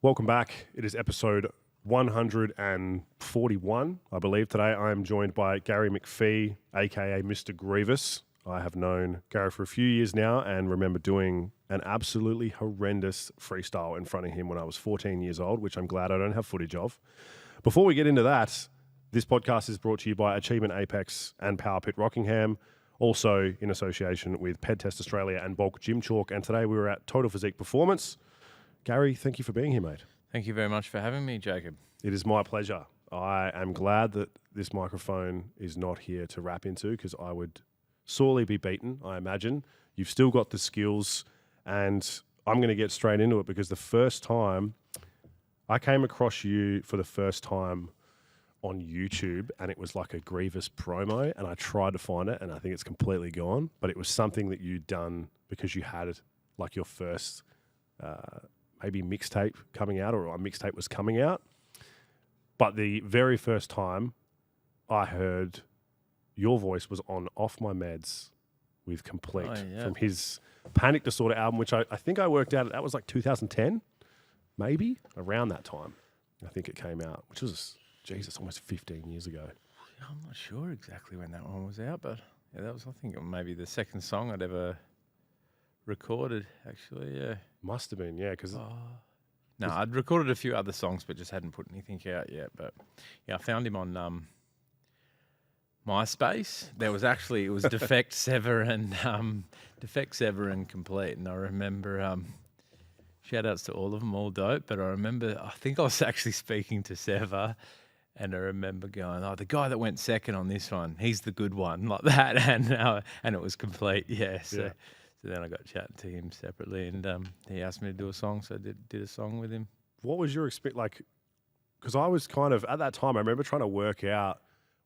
Welcome back. It is episode 141, I believe. Today I am joined by Gary McPhee, aka Mr. Grevis. I have known Gary for a few years now and remember doing an absolutely horrendous freestyle in front of him when I was 14 years old, which I'm glad I don't have footage of. Before we get into that, this podcast is brought to you by Achievement Apex and Power Pit Rockingham, also in association with Ped Test Australia and Bulk Gym Chalk. And today we were at Total Physique Performance. Gary, thank you for being here, mate. Thank you very much for having me, Jacob. It is my pleasure. I am glad that this microphone is not here to rap into because I would sorely be beaten, I imagine. You've still got the skills, and I'm going to get straight into it because the first time I came across you for the first time on YouTube, and it was like a Grevis promo, and I tried to find it, and I think it's completely gone, but it was something that you'd done because you had like your first maybe mixtape coming out, or a mixtape was coming out. But the very first time I heard your voice was on Off My Meds with Complete from his Panic Disorder album, which I think I worked out, that was like 2010, maybe, around that time. I think it came out, which was, Jesus, almost 15 years ago. I'm not sure exactly when that one was out, but yeah, that was, I think, maybe the second song I'd ever recorded, actually, yeah. Must have been, yeah, because... No, I'd recorded a few other songs, but just hadn't put anything out yet. But yeah, I found him on MySpace. There was actually, it was Defect, Sever, and Complete. And I remember, shout outs to all of them, all dope. But I remember, I think I was actually speaking to Sever, and I remember going, "Oh, the guy that went second on this one, he's the good one," like that. And it was Complete, yeah. So then I got chatting to him separately, and he asked me to do a song, so I did a song with him. What was your experience like? Because I was kind of, at that time, I remember trying to work out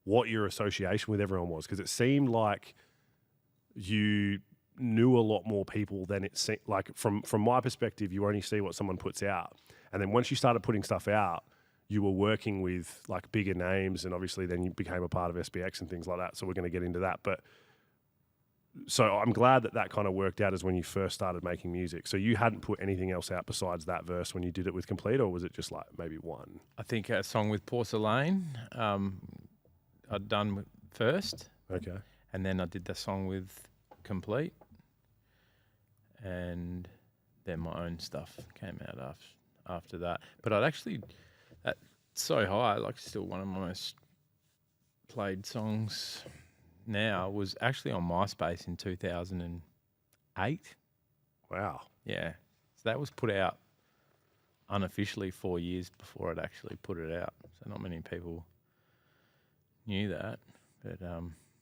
what your association with everyone was, because it seemed like you knew a lot more people than it seemed. Like from my perspective, you only see what someone puts out, and then once you started putting stuff out, you were working with like bigger names, and obviously then you became a part of SBX and things like that. So we're going to get into that, but. So I'm glad that kind of worked out as when you first started making music. So you hadn't put anything else out besides that verse when you did it with Complete, or was it just like maybe one? I think a song with Porcelain I'd done first. Okay. And then I did the song with Complete. And then my own stuff came out after that. But I'd actually, at So High, like still one of my most played songs now, was actually on MySpace in 2008. Wow. Yeah. So that was put out unofficially 4 years before I'd actually put it out. So not many people knew that. But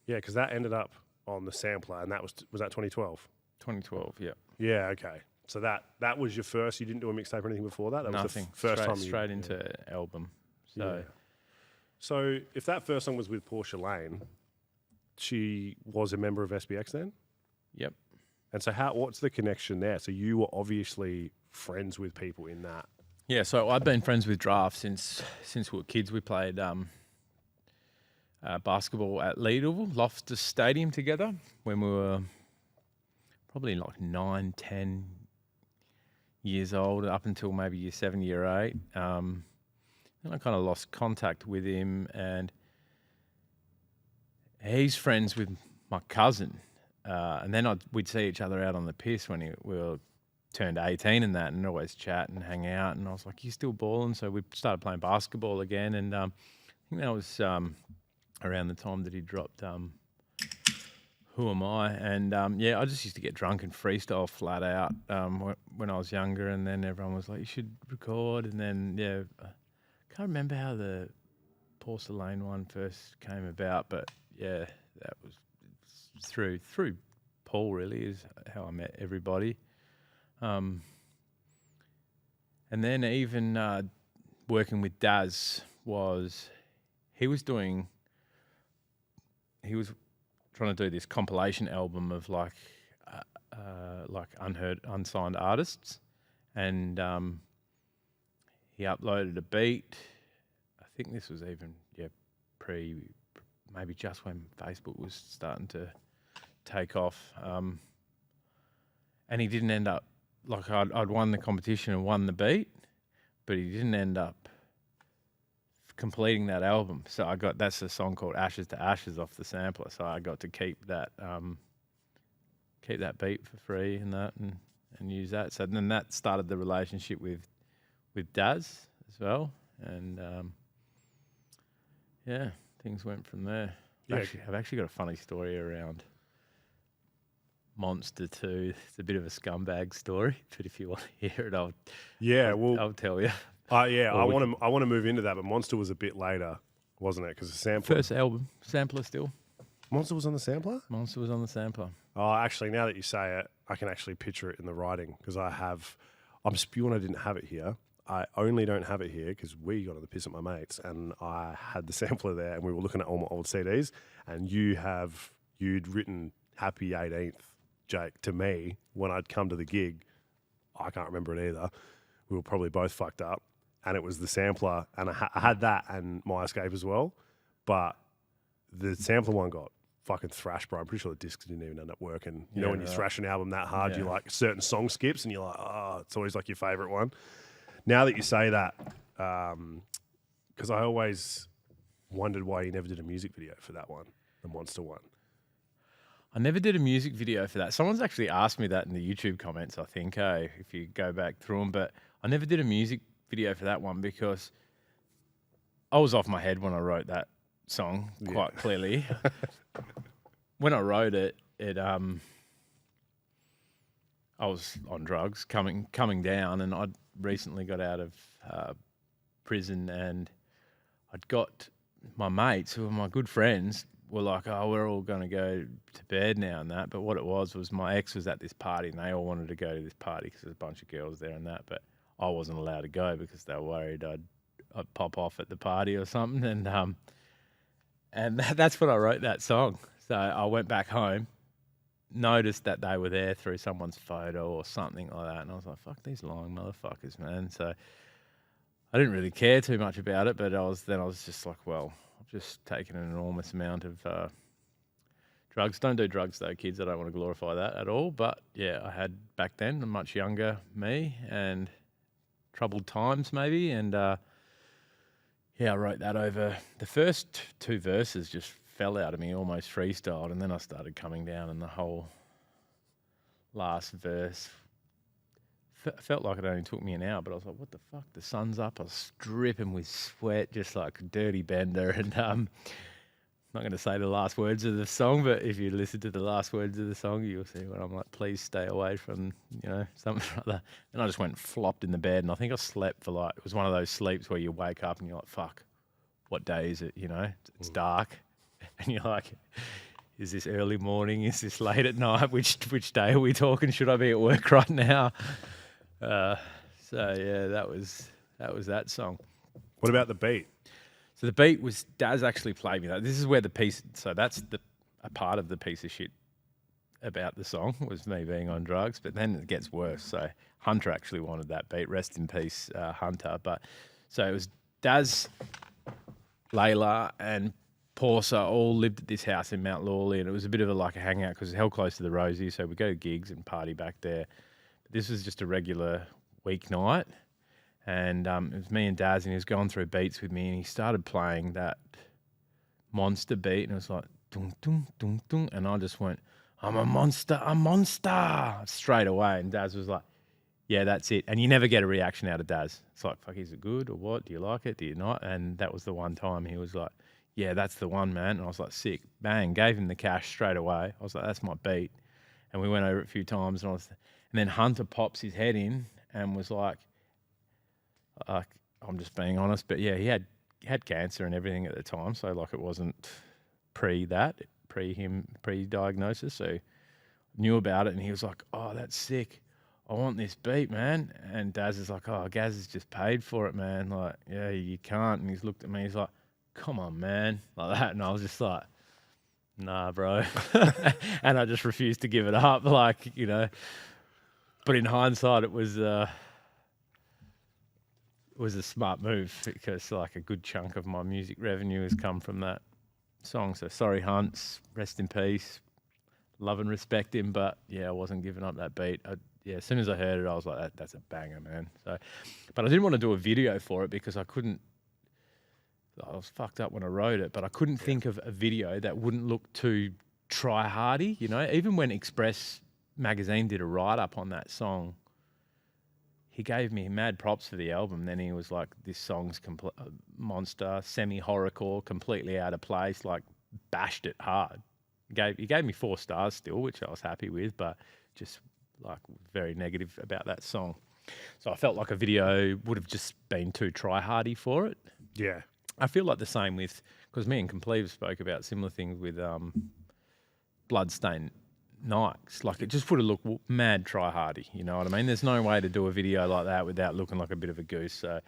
yeah, because that ended up on the sampler, and that was that 2012? 2012, yeah. Yeah, okay. So that was your first, you didn't do a mixtape or anything before that? That Nothing. was the first time straight into album. So yeah. So if that first song was with Portia Lane, she was a member of SBX then? Yep. And so what's the connection there? So you were obviously friends with people in that. Yeah, so I've been friends with Draft since we were kids. We played basketball at Leadville, Loftus Stadium together when we were probably like 9, 10 years old, up until maybe year 7, year 8. And I kind of lost contact with him, and he's friends with my cousin, and then we'd see each other out on the piss when we were turned 18 and that, and always chat and hang out. And I was like, "You still balling?" So we started playing basketball again, and I think that was around the time that he dropped "Who Am I?" And yeah, I just used to get drunk and freestyle flat out when I was younger, and then everyone was like, "You should record." And then yeah, I can't remember how the Porcelain one first came about, but yeah, that was through Paul, really, is how I met everybody. And then even working with Daz he was trying to do this compilation album of like unsigned artists, and he uploaded a beat. I think this was even maybe just when Facebook was starting to take off, and he didn't end up, like I'd won the competition and won the beat, but he didn't end up completing that album. So that's a song called Ashes to Ashes off the sampler. So I got to keep that beat for free and use that. So then that started the relationship with Daz as well. And things went from there. Yeah. I've actually got a funny story around Monster 2. It's a bit of a scumbag story, but if you want to hear it, I'll tell you. I want to move into that, but Monster was a bit later, wasn't it? Because the sampler. First album, sampler still. Monster was on the sampler? Monster was on the sampler. Oh, actually, now that you say it, I can actually picture it in the writing because I'm spewing I didn't have it here. I only don't have it here because we got on the piss at my mates and I had the sampler there and we were looking at all my old CDs and you'd written Happy 18th, Jake, to me when I'd come to the gig. I can't remember it either. We were probably both fucked up and it was the sampler and I had that and My Escape as well, but the sampler one got fucking thrashed, bro. I'm pretty sure the discs didn't even end up working. You know when you thrash an album that hard, you like certain song skips and you're like, oh, it's always like your favourite one. Now that you say that, because I always wondered why you never did a music video for that one, the Monster one. I never did a music video for that. Someone's actually asked me that in the YouTube comments, I think, if you go back through them. But I never did a music video for that one because I was off my head when I wrote that song quite clearly. When I wrote it, I was on drugs, coming down, and I'd recently got out of prison, and I'd got my mates, who were my good friends, were like, oh, we're all going to go to bed now and that. But what it was my ex was at this party, and they all wanted to go to this party because there's a bunch of girls there and that. But I wasn't allowed to go because they were worried I'd pop off at the party or something. And that's when I wrote that song. So I went back home, noticed that they were there through someone's photo or something like that, and I was like, fuck these lying motherfuckers, man. So I didn't really care too much about it, but I was just like, well, I've just taken an enormous amount of drugs. Don't do drugs though, kids. I don't want to glorify that at all. But yeah, I had back then a much younger me and troubled times maybe, and I wrote that over. The first two verses just fell out of me, almost freestyled, and then I started coming down, and the whole last verse felt like it only took me an hour, but I was like, what the fuck? The sun's up. I was dripping with sweat, just like a dirty bender, and I'm not going to say the last words of the song, but if you listen to the last words of the song, you'll see when I'm like, please stay away from, something like that. And I just went and flopped in the bed, and I think I slept for it was one of those sleeps where you wake up and you're like, fuck, what day is it? It's dark. And you're like, is this early morning? Is this late at night? Which day are we talking? Should I be at work right now? That was that song. What about the beat? So the beat was Daz actually played me that. This is where the piece. So that's a part of the piece of shit about the song was me being on drugs. But then it gets worse. So Hunter actually wanted that beat. Rest in peace, Hunter. But so it was Daz, Layla, and Porsa all lived at this house in Mount Lawley, and it was a bit of a hangout because it's held close to the Rosie, so we go to gigs and party back there. But this was just a regular weeknight, and it was me and Daz, and he was going through beats with me, and he started playing that Monster beat, and it was like, dung, dung, dung, dung, and I just went, I'm a monster, straight away, and Daz was like, yeah, that's it. And you never get a reaction out of Daz. It's like, fuck, is it good or what? Do you like it? Do you not? And that was the one time he was like, yeah, that's the one, man. And I was like, sick. Bang, gave him the cash straight away. I was like, that's my beat. And we went over it a few times, and then Hunter pops his head in and was like, I'm just being honest, but yeah, he had cancer and everything at the time, so it wasn't pre-diagnosis, so knew about it, and he was like, oh, that's sick. I want this beat, man. And Daz is like, oh, Gaz has just paid for it, man. Like, yeah, you can't. And he's looked at me, he's like, come on, man, like that. And I was just like, nah, bro. And I just refused to give it up, but in hindsight, it was a smart move because a good chunk of my music revenue has come from that song. So sorry, Hunts, rest in peace. Love and respect him, but yeah, I wasn't giving up that beat. yeah, as soon as I heard it, I was like, that's a banger, man. So, but I didn't want to do a video for it because I was fucked up when I wrote it, but I couldn't think of a video that wouldn't look too try-hardy, you know? Even when Express magazine did a write-up on that song, he gave me mad props for the album. Then he was like, this song's monster, semi-horrorcore, completely out of place, like bashed it hard. He gave me 4 stars still, which I was happy with, but just like very negative about that song. So I felt like a video would have just been too try-hardy for it. Yeah. I feel like the same with, because me and Complete spoke about similar things with Bloodstained Nikes. Like it just would have looked mad try-hardy, you know what I mean? There's no way to do a video like that without looking like a bit of a goose. So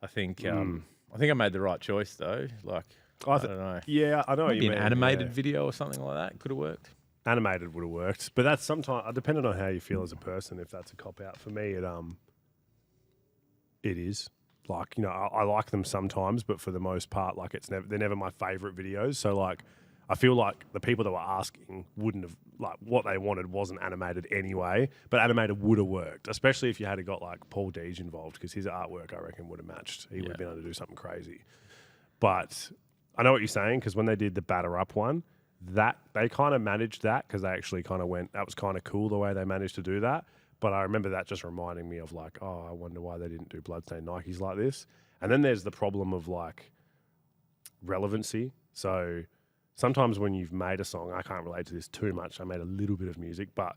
I think I made the right choice though. Like, I don't know. Yeah, I know what you Maybe mean. an animated video or something like that could have worked. Animated would have worked, but that's sometimes depending on how you feel as a person. If that's a cop out for me, it is. Like, you know, I like them sometimes, but for the most part, like they're never my favorite videos. So like, I feel like the people that were asking wouldn't have, like, what they wanted wasn't animated anyway, but animated would have worked, especially if you had got like Paul Deege involved, because his artwork, I reckon, would have matched. He would have been able to do something crazy. But I know what you're saying, because when they did the Batter Up one, that they kind of managed that, because they actually kind of went, that was kind of cool the way they managed to do that. But I remember that just reminding me of like, oh, I wonder why they didn't do Bloodstained Nikes like this. And then there's the problem of like relevancy. So sometimes when you've made a song, I can't relate to this too much. I made a little bit of music, but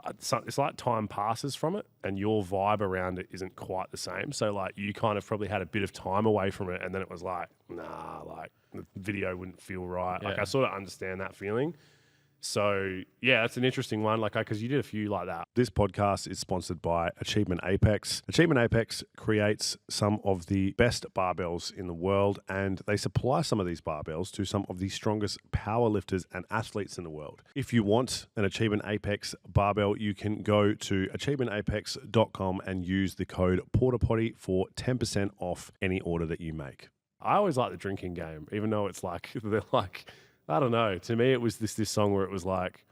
it's like time passes from it and your vibe around it isn't quite the same. So like you kind of probably had a bit of time away from it, and then it was like, nah, like the video wouldn't feel right. Yeah. Like I sort of understand that feeling. So, yeah, that's an interesting one, like, because you did a few like that. This podcast is sponsored by Achievement Apex. Achievement Apex creates some of the best barbells in the world, and they supply some of these barbells to some of the strongest powerlifters and athletes in the world. If you want an Achievement Apex barbell, you can go to achievementapex.com and use the code PortaPotty for 10% off any order that you make. I always like the drinking game, even though it's like, they're like... I don't know. To me, it was this song where it was like,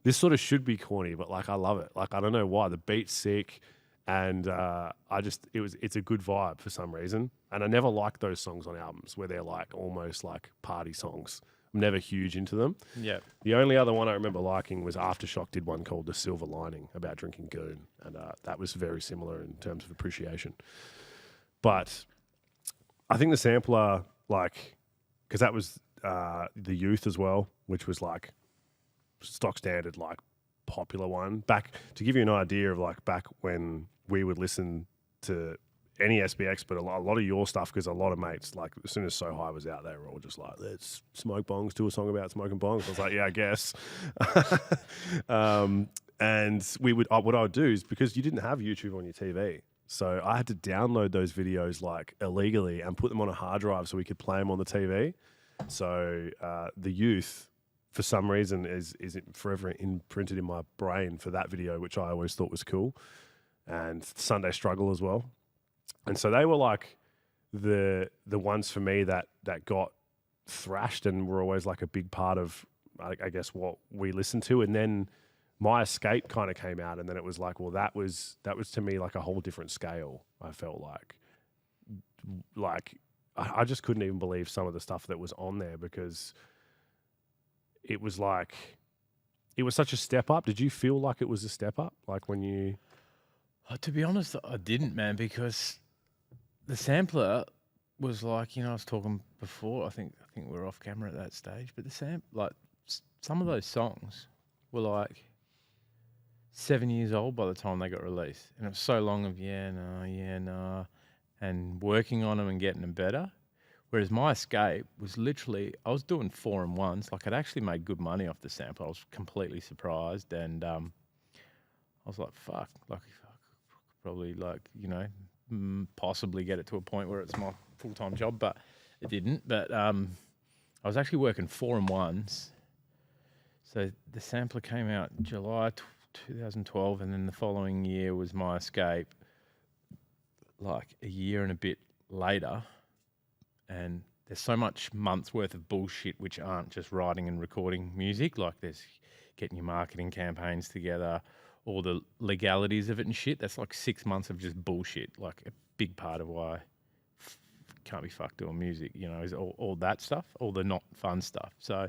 this sort of should be corny, but like I love it. Like I don't know why. The beat's sick, and it's a good vibe for some reason. And I never like those songs on albums where they're like almost like party songs. I'm never huge into them. Yeah. The only other one I remember liking was Aftershock did one called The Silver Lining about drinking goon, and that was very similar in terms of appreciation. But I think the sampler, like, because that was. The Youth as well, which was like stock standard, like popular one. Back to give you an idea of like back when we would listen to any SBX, but a lot of your stuff, because a lot of mates, like as soon as So High was out, they were all just like, let's smoke bongs, do a song about smoking bongs. I was like, yeah, I guess. And we would, what I would do is, because you didn't have YouTube on your TV, so I had to download those videos like illegally and put them on a hard drive so we could play them on the TV. So The Youth, for some reason, is forever imprinted in my brain for that video, which I always thought was cool, and Sunday Struggle as well. And so they were like the ones for me that got thrashed and were always like a big part of, I guess, what we listened to. And then My Escape kind of came out, and then it was like, well, that was to me like a whole different scale. I felt like. I just couldn't even believe some of the stuff that was on there, because it was like, it was such a step up. Did you feel like it was a step up? Like when you... To be honest, I didn't, man, because the sampler was like, you know, I was talking before, I think we were off camera at that stage, but some of those songs were like 7 years old by the time they got released. And it was so long of, and working on them and getting them better. Whereas My Escape was literally, I was doing 4-in-1s. Like I'd actually made good money off the sample. I was completely surprised. And I was like, fuck, like I could probably like, you know, possibly get it to a point where it's my full-time job, but it didn't. But I was actually working 4-in-1s. So the sampler came out July 2012, and then the following year was My Escape, like a year and a bit later. And there's so much months worth of bullshit which aren't just writing and recording music. Like there's getting your marketing campaigns together, all the legalities of it and shit. That's like 6 months of just bullshit. Like a big part of why can't be fucked doing music, you know, is all that stuff, all the not fun stuff. So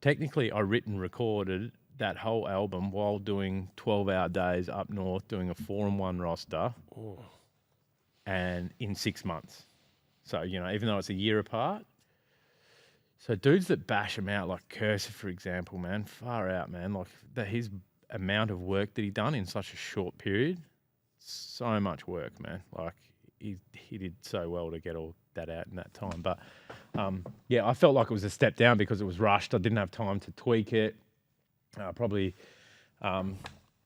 technically I written, recorded that whole album while doing 12-hour days up north, doing a 4-in-1 roster and in 6 months. So, you know, even though it's a year apart. So dudes that bash them out, like Cursor, for example, man, far out, man. Like his amount of work that he done in such a short period, so much work, man. Like he did so well to get all that out in that time. But yeah, I felt like it was a step down because it was rushed. I didn't have time to tweak it.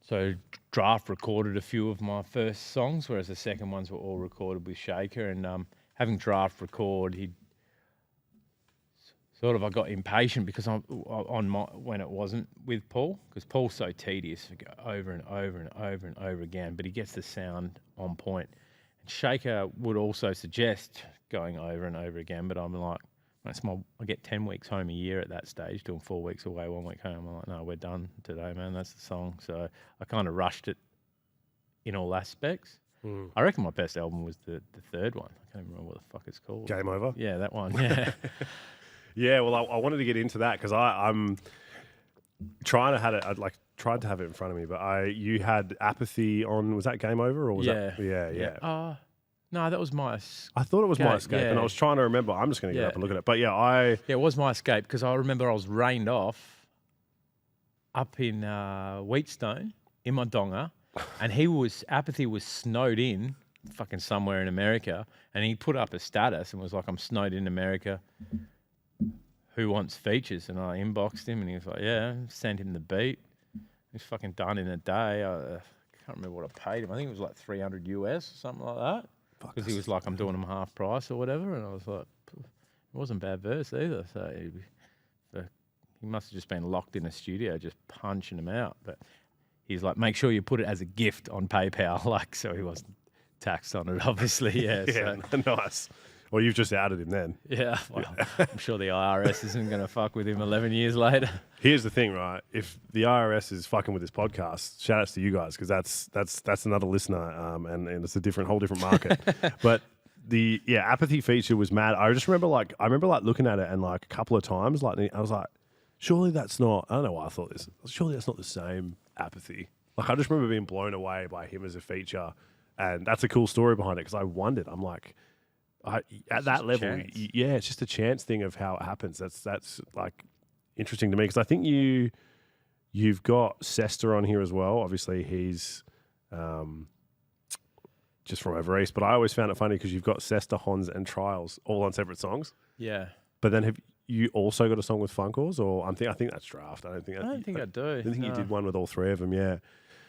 So Draft recorded a few of my first songs, whereas the second ones were all recorded with Shaker. And having Draft record, I got impatient because when it wasn't with Paul, because Paul's so tedious to go over and over and over and over again, but he gets the sound on point. And Shaker would also suggest going over and over again, but I'm like, I get 10 weeks home a year at that stage, doing 4 weeks away, 1 week home. I'm like, no, we're done today, man. That's the song. So I kind of rushed it in all aspects. I reckon my best album was the third one. I can't even remember what the fuck it's called. Game Over? Yeah, that one. Yeah. Yeah, well, I wanted to get into that because I'm trying to have it. I'd tried to have it in front of me, but you had Apathy on. Was that Game Over or was that? Yeah. No, that was my. I thought it was My Escape, and I was trying to remember. I'm just going to get up and look at it. But yeah, it was My Escape because I remember I was rained off up in Wheatstone in my donga, and Apathy was snowed in, fucking somewhere in America, and he put up a status and was like, "I'm snowed in America. Who wants features?" And I inboxed him and he was like, yeah, sent him the beat. He's fucking done in a day. I can't remember what I paid him. I think it was like $300 US or something like that. Because he was like, I'm doing them half price or whatever. And I was like, it wasn't bad verse either. So he must have just been locked in a studio just punching them out. But he's like, make sure you put it as a gift on PayPal. Like, so he wasn't taxed on it, obviously. Yeah. Yeah, so. Nice. Well, you've just outed him then. Yeah, well, I'm sure the IRS isn't going to fuck with him 11 years later. Here's the thing, right? If the IRS is fucking with this podcast, shout outs to you guys because that's another listener, and it's a whole different market. But the Apathy feature was mad. I remember looking at it and like a couple of times, like I was like, surely that's not. I don't know why I thought this. Surely that's not the same Apathy. Like I just remember being blown away by him as a feature, and that's a cool story behind it because I wondered. I'm like. At that level, it's just a chance thing of how it happens. That's like interesting to me because I think you've got Sester on here as well. Obviously, he's just from over east, but I always found it funny because you've got Sester, Hans, and Trials all on separate songs. Yeah, but then have you also got a song with Funkles? Or I think that's Draft. I don't think I do. I think you did one with all three of them. Yeah.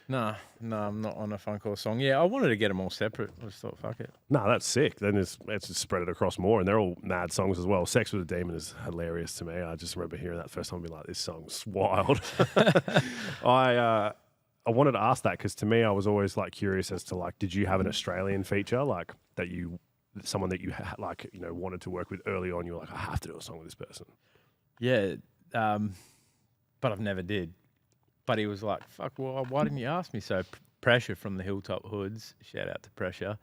No, I'm not on a Funkle song. Yeah, I wanted to get them all separate. I just thought, fuck it. No, that's sick. Then it's just spread it across more, and they're all mad songs as well. Sex with a Demon is hilarious to me. I just remember hearing that first time and being like, this song's wild. I wanted to ask that because to me, I was always like curious as to like, did you have an Australian feature like that someone that you like, you know, wanted to work with early on? You were like, I have to do a song with this person. Yeah, but I've never did. But he was like, fuck, well, why didn't you ask me? So Pressure from the Hilltop Hoods, shout out to Pressure.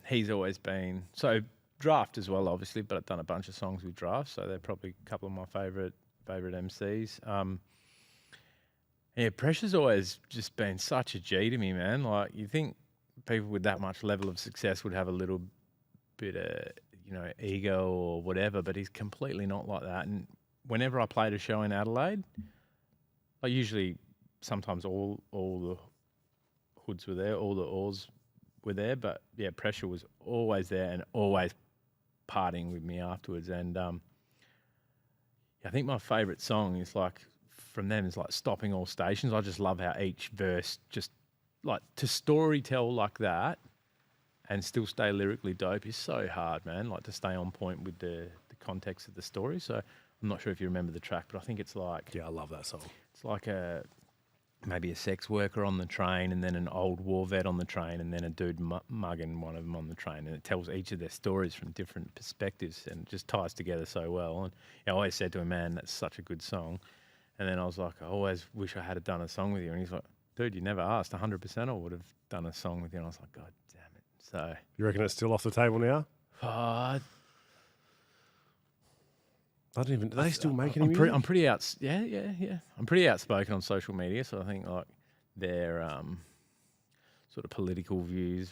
He's always been, so Draft as well, obviously, but I've done a bunch of songs with Draft, so they're probably a couple of my favourite MCs. Pressure's always just been such a G to me, man. Like, you think people with that much level of success would have a little bit of, you know, ego or whatever, but he's completely not like that. And whenever I played a show in Adelaide, sometimes all the hoods were there, all the oars were there, but yeah, Pressure was always there and always partying with me afterwards. And I think my favourite song is like from them is like Stopping All Stations. I just love how each verse just like to story tell like that and still stay lyrically dope is so hard, man. Like to stay on point with the context of the story. So I'm not sure if you remember the track, but I think it's like... Yeah, I love that song. It's like maybe a sex worker on the train and then an old war vet on the train and then a dude mugging one of them on the train. And it tells each of their stories from different perspectives and it just ties together so well. And I always said to him, man, that's such a good song. And then I was like, I always wish I had done a song with you. And he's like, dude, you never asked. 100% I would have done a song with you. And I was like, God damn it. So, You reckon it's still off the table now? uh, I don't even. Do they still make any I'm music? pretty I'm pretty outspoken on social media, so I think like their sort of political views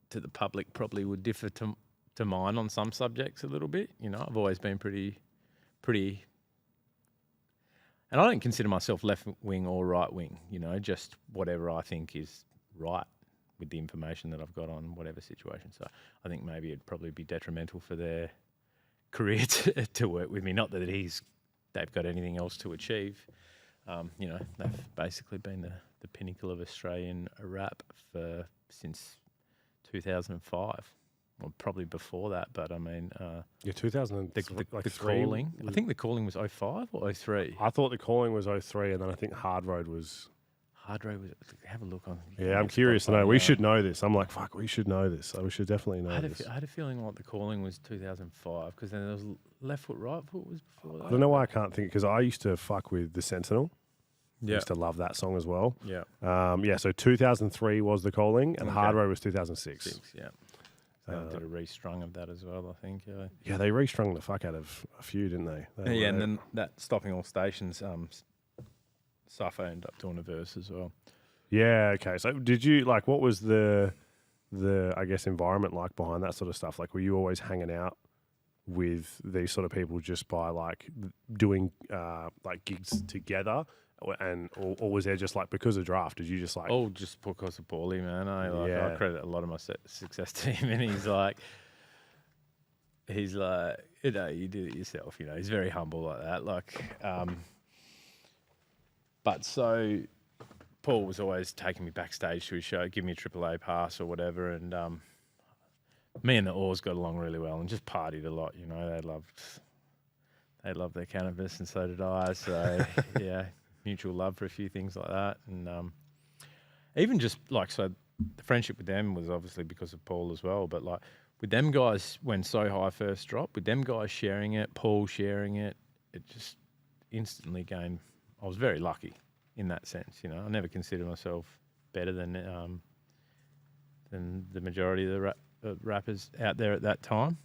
to the public probably would differ to mine on some subjects a little bit. You know, I've always been pretty, and I don't consider myself left wing or right wing. You know, just whatever I think is right with the information that I've got on whatever situation. So I think maybe it'd probably be detrimental for their career to work with me. Not that they've got anything else to achieve. You know, they've basically been the pinnacle of Australian rap since 2005. Well, probably before that, but I mean, 2003. the Calling. I think the Calling was 05 or 03. I thought the Calling was 03, and then I think Hard Road was. Hard Road was. Have a look on. Yeah, I'm curious to know. We should know this. I'm like, fuck, we should know this. So we should definitely know this. I had a feeling like the Calling was 2005 because then there was Left Foot, Right Foot was before that. I don't know why I can't think, because I used to fuck with The Sentinel. Yeah. I used to love that song as well. Yeah. So 2003 was the Calling, and Okay. Hard Road was 2006. Yeah. They did a restrung of that as well, I think. Yeah, they restrung the fuck out of a few, didn't they? Yeah, and then that Stopping All Stations, Suffer ended up doing a verse as well. Yeah, okay. So did you, like, what was the I guess, environment like behind that sort of stuff? Like, were you always hanging out with these sort of people just by, like, doing, like, gigs together? Or was there just, like, because of Draft, did you just, like... Oh, just because of Paulie, man. I credit a lot of my success to him, and he's like, you know, you did it yourself, you know. He's very humble like that. Like, but so Paul was always taking me backstage to his show, give me a AAA pass or whatever, and me and the Oars got along really well and just partied a lot, you know. They loved their cannabis, and so did I. So yeah, mutual love for a few things like that, and even just like, so the friendship with them was obviously because of Paul as well, but like with them guys when So High first dropped, with them guys sharing it, Paul sharing it, it just instantly gained. I was very lucky in that sense, you know. I never considered myself better than the majority of the rappers out there at that time.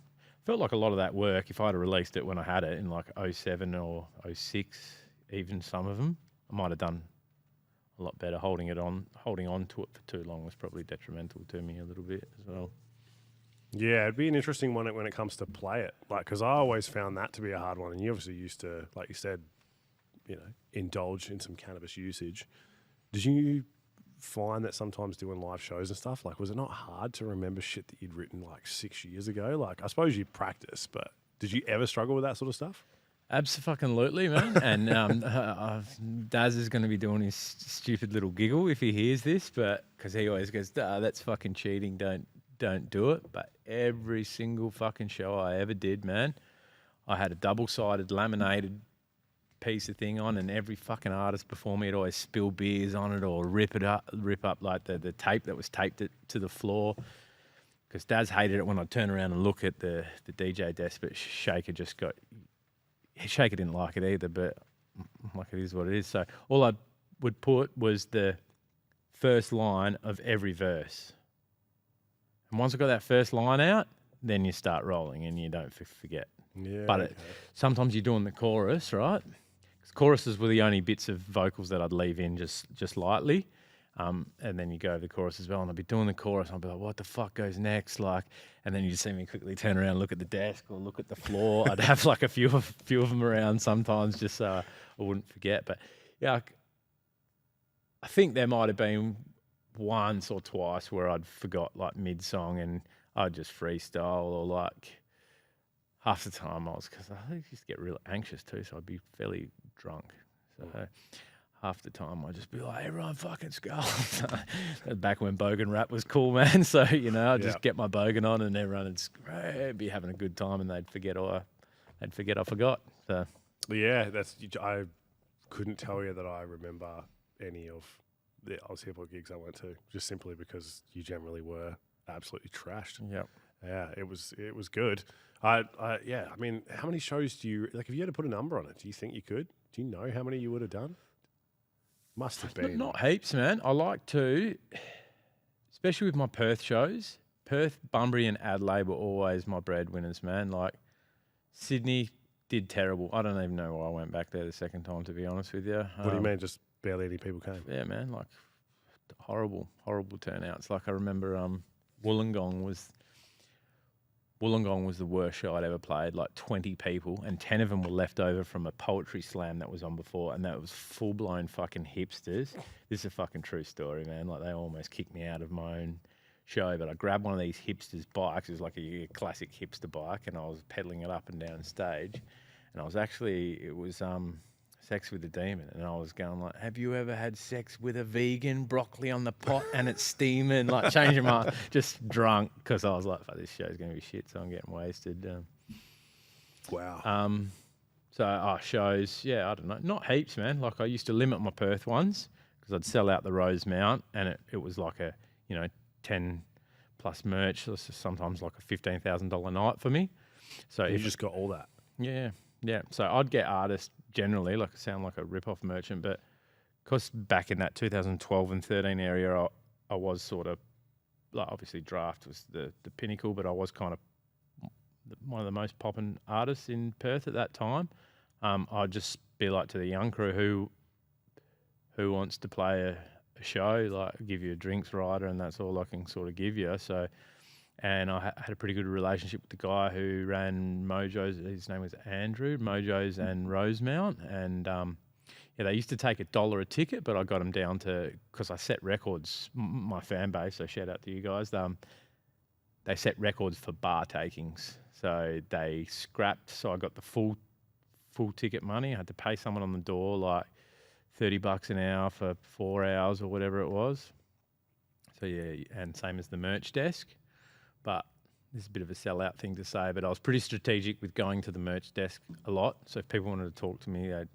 Felt like a lot of that work, if I'd have released it when I had it in like 07 or 06, even some of them, I might have done a lot better. Holding on to it for too long was probably detrimental to me a little bit as well. Yeah, it'd be an interesting one when it comes to Play It. Like, because I always found that to be a hard one. And you obviously used to, like you said, you know, indulge in some cannabis usage. Did you find that sometimes doing live shows and stuff, like, was it not hard to remember shit that you'd written like 6 years ago? Like, I suppose you practice, but did you ever struggle with that sort of stuff? Absolutely, man. And Daz is going to be doing his stupid little giggle if he hears this, but because he always goes, that's fucking cheating, don't do it. But every single fucking show I ever did, man, I had a double-sided laminated piece of thing on, and every fucking artist before me would always spill beers on it or rip up like the tape that was taped it to the floor, because Daz hated it when I'd turn around and look at the DJ desk, but Shaker didn't like it either, but like, it is what it is. So all I would put was the first line of every verse, and once I got that first line out, then you start rolling and you don't forget. Yeah, but sometimes you're doing the chorus, right? Choruses were the only bits of vocals that I'd leave in just lightly. And then you go over the chorus as well, and I'd be doing the chorus, and I'd be like, what the fuck goes next? Like, and then you'd see me quickly turn around, look at the desk or look at the floor. I'd have like a few of them around sometimes just so I wouldn't forget. But yeah, I think there might have been once or twice where I'd forgot like mid-song and I'd just freestyle, or like half the time because I used to get real anxious too, so I'd be fairly drunk. So half the time I'd just be like, everyone fucking skull. Back when bogan rap was cool, man. So, you know, I'd just get my bogan on and everyone would be having a good time, and they'd forget I forgot. So yeah, I couldn't tell you that I remember any of the Oz Hip Hop gigs I went to, just simply because you generally were absolutely trashed. Yep. Yeah, it was good. Yeah, I mean, how many shows do you like? If you had to put a number on it, do you think you could? Do you know how many you would have done? Must have been Not heaps, man. I like to, especially with my Perth shows. Perth, Bunbury, and Adelaide were always my breadwinners, man. Like Sydney did terrible. I don't even know why I went back there the second time, to be honest with you. What do you mean? Just barely any people came? Yeah, man. Like horrible turnouts. Like I remember, Wollongong was the worst show I'd ever played, like 20 people, and 10 of them were left over from a poetry slam that was on before, and that was full-blown fucking hipsters. This is a fucking true story, man. Like, they almost kicked me out of my own show, but I grabbed one of these hipsters' bikes. It was like a classic hipster bike, and I was pedaling it up and down stage, and it was Sex with a Demon, and I was going like, have you ever had sex with a vegan, broccoli on the pot and it's steaming, like changing my, just drunk, because I was like, fuck, this show's going to be shit, so I'm getting wasted. Wow. Shows, yeah, I don't know, not heaps, man. Like I used to limit my Perth ones because I'd sell out the Rosemount, and it was like a, 10 plus merch, so sometimes like a $15,000 night for me. So you just got all that. Yeah. So I'd get artists generally, like I sound like a rip-off merchant, but because back in that 2012 and 13 area, I was sort of, like obviously Draft was the pinnacle, but I was kind of one of the most popping artists in Perth at that time. I'd just be like to the young crew who wants to play a show, like give you a drinks rider, and that's all I can sort of give you. So. And I had a pretty good relationship with the guy who ran Mojo's. His name was Andrew, Mojo's and Rosemount. And they used to take $1 a ticket, but I got them down to, because I set records, my fan base, so shout out to you guys. They set records for bar takings. So they scrapped, so I got the full ticket money. I had to pay someone on the door like $30 an hour for 4 hours or whatever it was. So yeah, and same as the merch desk. But this is a bit of a sellout thing to say, but I was pretty strategic with going to the merch desk a lot. So if people wanted to talk to me, they'd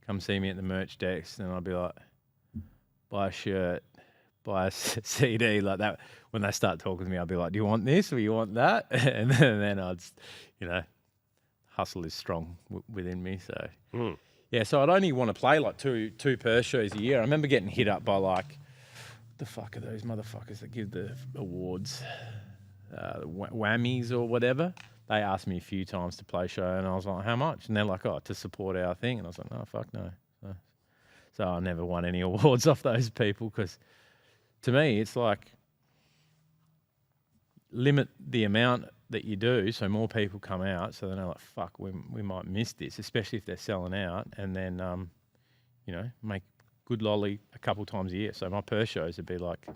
come see me at the merch desk, and I'd be like, buy a shirt, buy a CD, like that. When they start talking to me, I'd be like, do you want this or you want that? And then I'd, hustle is strong within me. So, yeah, so I'd only want to play like two Perth shows a year. I remember getting hit up by like, the fuck are those motherfuckers that give the awards, whammies or whatever? They asked me a few times to play a show, and I was like, how much? And they're like, to support our thing. And I was like, no, fuck no. So I never won any awards off those people, because to me, it's like, limit the amount that you do so more people come out, so they're like, fuck, we might miss this, especially if they're selling out, and then, make good lolly a couple times a year. So my Perth shows would be like,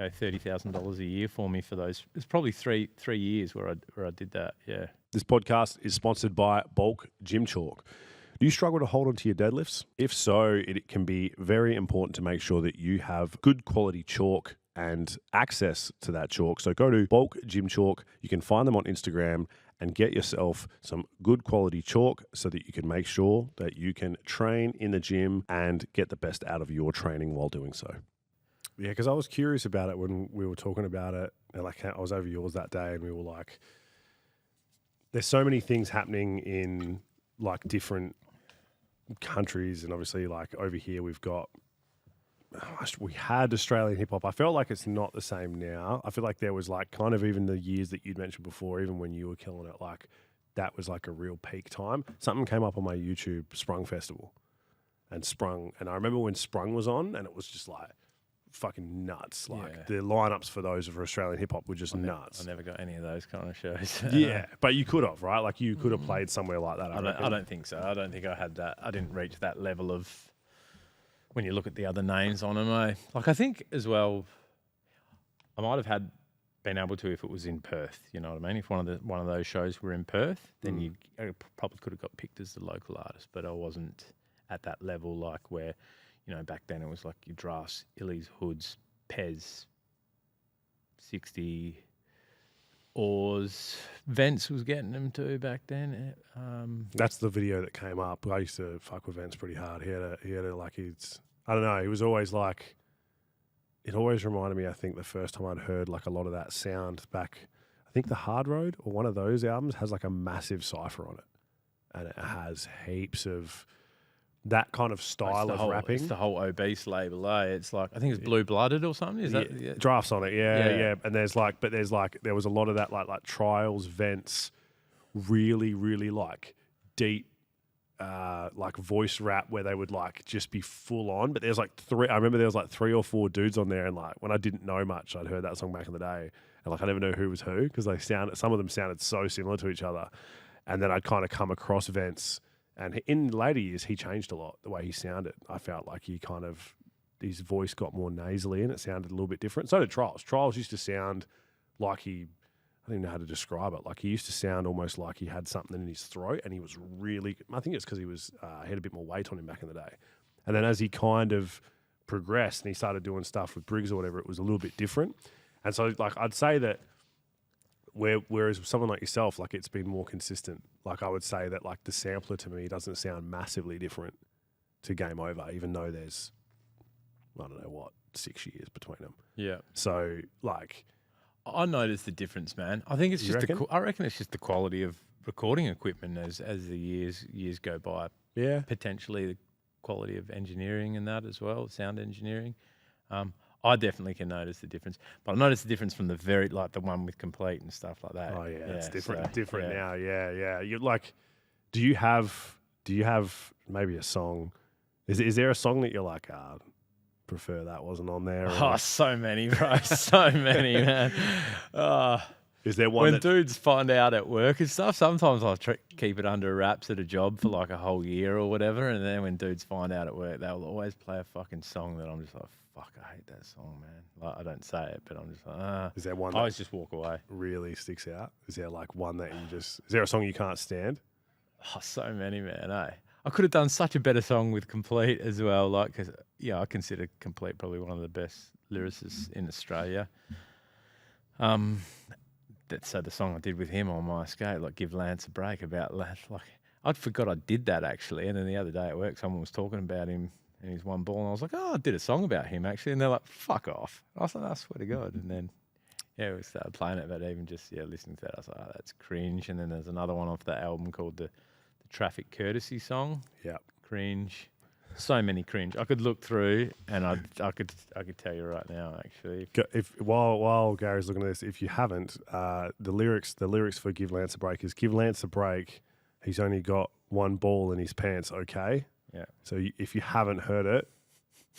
$30,000 a year for me for those. It's probably three years where I did that. Yeah. This podcast is sponsored by Bulk Gym Chalk. Do you struggle to hold onto your deadlifts? If so, it can be very important to make sure that you have good quality chalk and access to that chalk. So go to Bulk Gym Chalk. You can find them on Instagram and get yourself some good quality chalk so that you can make sure that you can train in the gym and get the best out of your training while doing so. Yeah, because I was curious about it when we were talking about it. And like, I was over yours that day, and we were like, there's so many things happening in like different countries. And obviously like over here we had Australian hip hop. I felt like it's not the same now. I feel like there was like kind of even the years that you'd mentioned before, even when you were killing it, like that was like a real peak time. Something came up on my YouTube, Sprung Festival, and I remember when Sprung was on, and it was just like fucking nuts. Like the lineups for those of Australian hip hop were just nuts. I never got any of those kind of shows. Yeah, but you could have, right? Like you could have played somewhere like that. I don't think so. I don't think I had that. I didn't reach that level of, when you look at the other names on them, like I think as well, I might have been able to if it was in Perth. You know what I mean? If one of those shows were in Perth, then you probably could have got picked as the local artist. But I wasn't at that level, like where, back then it was like your Drafts, Illies, Hoods, Pez, 60, Oars. Vence was getting them too back then. That's the video that came up. I used to fuck with Vence pretty hard. He had a like, I don't know, he was always like, it always reminded me, I think the first time I'd heard like a lot of that sound back, I I think the Hard Road or one of those albums has like a massive cipher on it, and it has heaps of that kind of style of rapping. It's the whole Obese label, eh? It's like, I think it's Blue Blooded or something. Is that? Yeah. Drafts on it, yeah. And there was a lot of that like Trials, Vents, really, really like deep, like voice rap where they would like just be full on. But there's like I remember there was like 3 or 4 dudes on there, and like when I didn't know much, I'd heard that song back in the day, and like I never knew who was who because some of them sounded so similar to each other, and then I'd kind of come across Vents. And in later years, he changed a lot, the way he sounded. I felt like his voice got more nasally and it sounded a little bit different. So did Trials. Trials used to sound like I don't even know how to describe it. Like he used to sound almost like he had something in his throat, and he was really, I think it's because he had a bit more weight on him back in the day. And then as he kind of progressed and he started doing stuff with Briggs or whatever, it was a little bit different. And so like I'd say that whereas someone like yourself, like it's been more consistent. Like I would say that like the sampler to me doesn't sound massively different to Game Over, even though there's, I don't know what, 6 years between them. Yeah. So like, I noticed the difference, man. I think it's You just reckon? I reckon it's just the quality of recording equipment as the years go by. yeah, Potentially the quality of engineering and that as well, sound engineering. I definitely can notice the difference, but I noticed the difference from the one with Complete and stuff like that. oh yeah, it's different, so, different yeah. now. Yeah. You like, do you have maybe a song? Is there a song that you're like, prefer that wasn't on there? Oh, so many, bro. So many, man. Is there one when that, dudes find out at work and stuff, sometimes I'll keep it under wraps at a job for like a whole year or whatever. And then when dudes find out at work, they'll always play a fucking song that I'm just like, fuck, I hate that song, man. Like, I don't say it, but I'm just like, is there one I always just walk away. really sticks out? Is there like one that is there a song you can't stand? Oh, so many, man, eh? I could have done such a better song with Complete as well. Like, cause, I consider Complete probably one of the best lyricists in Australia. So the song I did with him on my skate, like Give Lance a Break, about like I'd forgot I did that actually. And then the other day at work, someone was talking about him and he's one ball, and I was like, oh, I did a song about him actually. And they're like, fuck off. I was like, I swear to God. And then we started playing it, but even just listening to that, I was like, oh, that's cringe. And then there's another one off that album called the Traffic Courtesy song. Yeah, Cringe. So many cringe. I could look through, and I could tell you right now, actually. While Gary's looking at this, if you haven't, the lyrics for Give Lance a Break is Give Lance a Break. He's only got one ball in his pants. Okay. Yeah. So if you haven't heard it,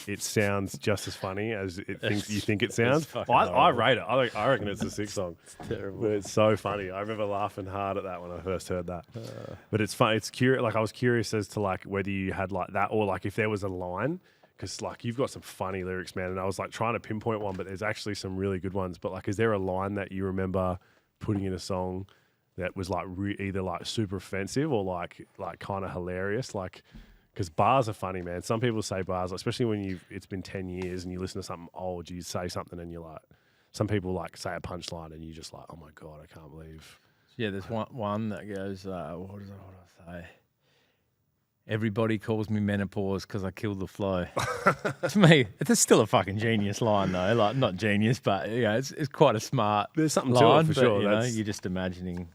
it sounds just as funny as you think it sounds. I rate it. I reckon it's a sick song. It's terrible. But it's so funny. I remember laughing hard at that when I first heard that. But it's fun. It's curious. Like I was curious as to like whether you had like that or like if there was a line, because like you've got some funny lyrics, man. And I was like trying to pinpoint one, but there's actually some really good ones. But like, is there a line that you remember putting in a song that was like either like super offensive or like kind of hilarious? Like, because bars are funny, man. Some people say bars, especially when it's been 10 years and you listen to something old, you say something and you're like, some people like say a punchline and you're just like, oh my God, I can't believe. Yeah, there's one that goes, what did I say? Everybody calls me menopause because I killed the flow. To me, it's still a fucking genius line though. Like, not genius, but it's quite a smart There's something line, to it for but, sure. You're just imagining.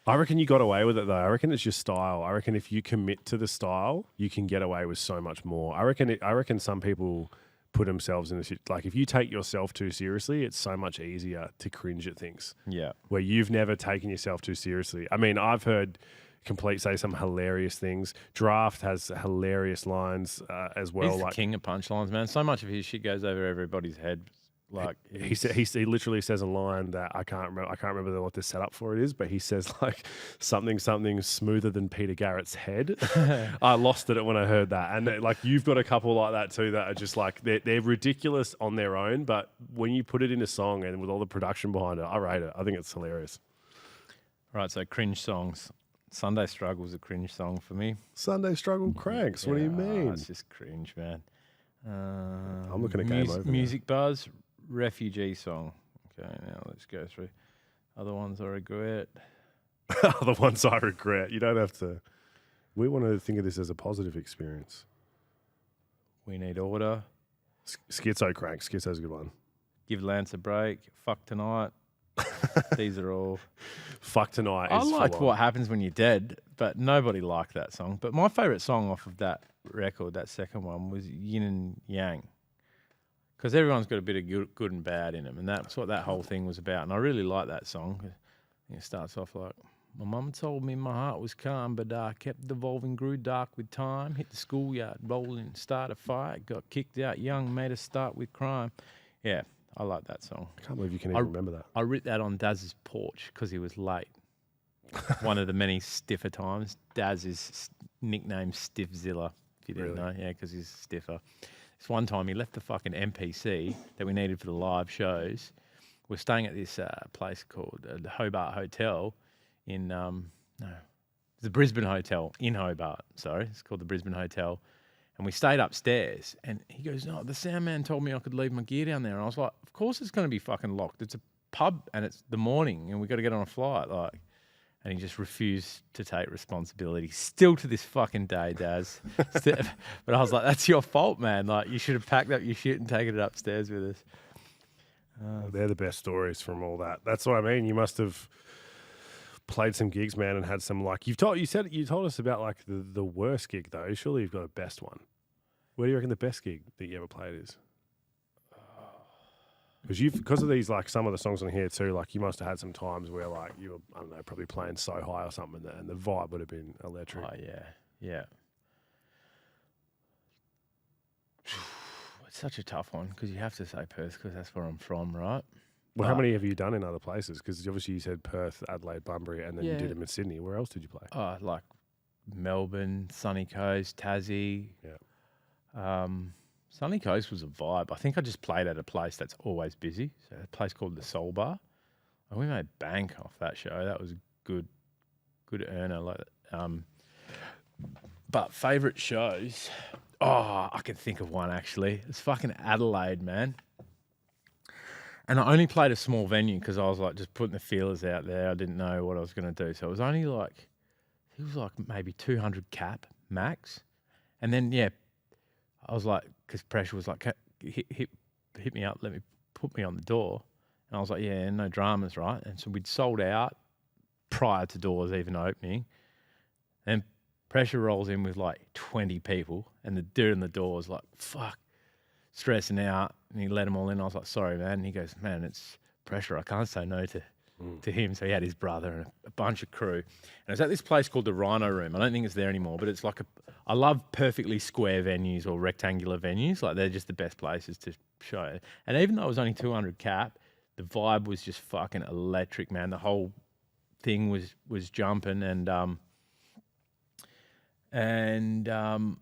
I reckon you got away with it though. I reckon it's your style. I reckon if you commit to the style, you can get away with so much more. I reckon some people put themselves in like if you take yourself too seriously, it's so much easier to cringe at things. Yeah. Where you've never taken yourself too seriously. I mean, I've heard Complete say some hilarious things. Draft has hilarious lines as well. He's the king of punchlines, man. So much of his shit goes over everybody's head. Like he literally says a line that I can't remember what the setup for it is, but he says like something smoother than Peter Garrett's head. I lost it when I heard that, and like you've got a couple like that too that are just like they're ridiculous on their own, but when you put it in a song and with all the production behind it, I rate it. I think it's hilarious. Right, so cringe songs. Sunday Struggle's a cringe song for me. Sunday Struggle cranks. What do you mean? It's just cringe, man. I'm looking at Game Over. Music Buzz. Refugee song. Okay, now let's go through other ones I regret. Other ones I regret. You don't have to. We want to think of this as a positive experience. We Need Order. Schizo crank. Schizo's a good one. Give Lance a Break. Fuck Tonight. These are all. Fuck Tonight I is liked full on. What Happens When You're Dead, but nobody liked that song. But my favourite song off of that record, that second one, was Yin and Yang. Because everyone's got a bit of good and bad in them, and that's what that whole thing was about. And I really like that song. It starts off like, my mum told me my heart was calm, but I kept devolving, grew dark with time. Hit the schoolyard, rolling, start a fight. Got kicked out young, made a start with crime. Yeah, I like that song. I can't believe you can even remember that. I writ that on Daz's porch because he was late. One of the many stiffer times. Daz is nicknamed Stiffzilla, if you didn't know. Yeah, because he's stiffer. This one time he left the fucking MPC that we needed for the live shows. We're staying at this place called the Hobart Hotel in, the Brisbane Hotel in Hobart. Sorry, it's called the Brisbane Hotel. And we stayed upstairs, and he goes, "No, the sound man told me I could leave my gear down there." And I was like, "Of course it's going to be fucking locked. It's a pub, and it's the morning, and we got to get on a flight." Like, and he just refused to take responsibility. Still to this fucking day, Daz. But I was like, "That's your fault, man. Like, you should have packed up your shit and taken it upstairs with us." They're the best stories from all that. That's what I mean. You must have played some gigs, man, and had some like you told us about like the worst gig though. Surely you've got a best one. Where do you reckon the best gig that you ever played is? Because of these like some of the songs on here too, like you must have had some times where like you were, I don't know, probably playing so high or something, and the vibe would have been electric. Oh yeah. It's such a tough one because you have to say Perth because that's where I'm from, right? Well, how many have you done in other places? Because obviously you said Perth, Adelaide, Bunbury, and then you did them in Sydney. Where else did you play? Like Melbourne, Sunny Coast, Tassie. Yeah. Sunny Coast was a vibe. I think I just played at a place that's always busy. So a place called the Soul Bar. And we made bank off that show. That was a good earner. Like, but favourite shows. Oh, I can think of one actually. It's fucking Adelaide, man. And I only played a small venue because I was like just putting the feelers out there. I didn't know what I was going to do. So it was only like, it was like maybe 200 cap max. And then, yeah, I was like, because Pressure was like, hit me up, put me on the door. And I was like, yeah, no dramas, right? And so we'd sold out prior to doors even opening. And Pressure rolls in with like 20 people. And the dude in the door was like, fuck, stressing out. And he let them all in. I was like, sorry, man. And he goes, man, it's Pressure. I can't say no to him. So he had his brother and a bunch of crew. And it was at this place called the Rhino Room. I don't think it's there anymore, but it's like I love perfectly square venues or rectangular venues. Like they're just the best places to show it. And even though it was only 200 cap, the vibe was just fucking electric, man. The whole thing was jumping and it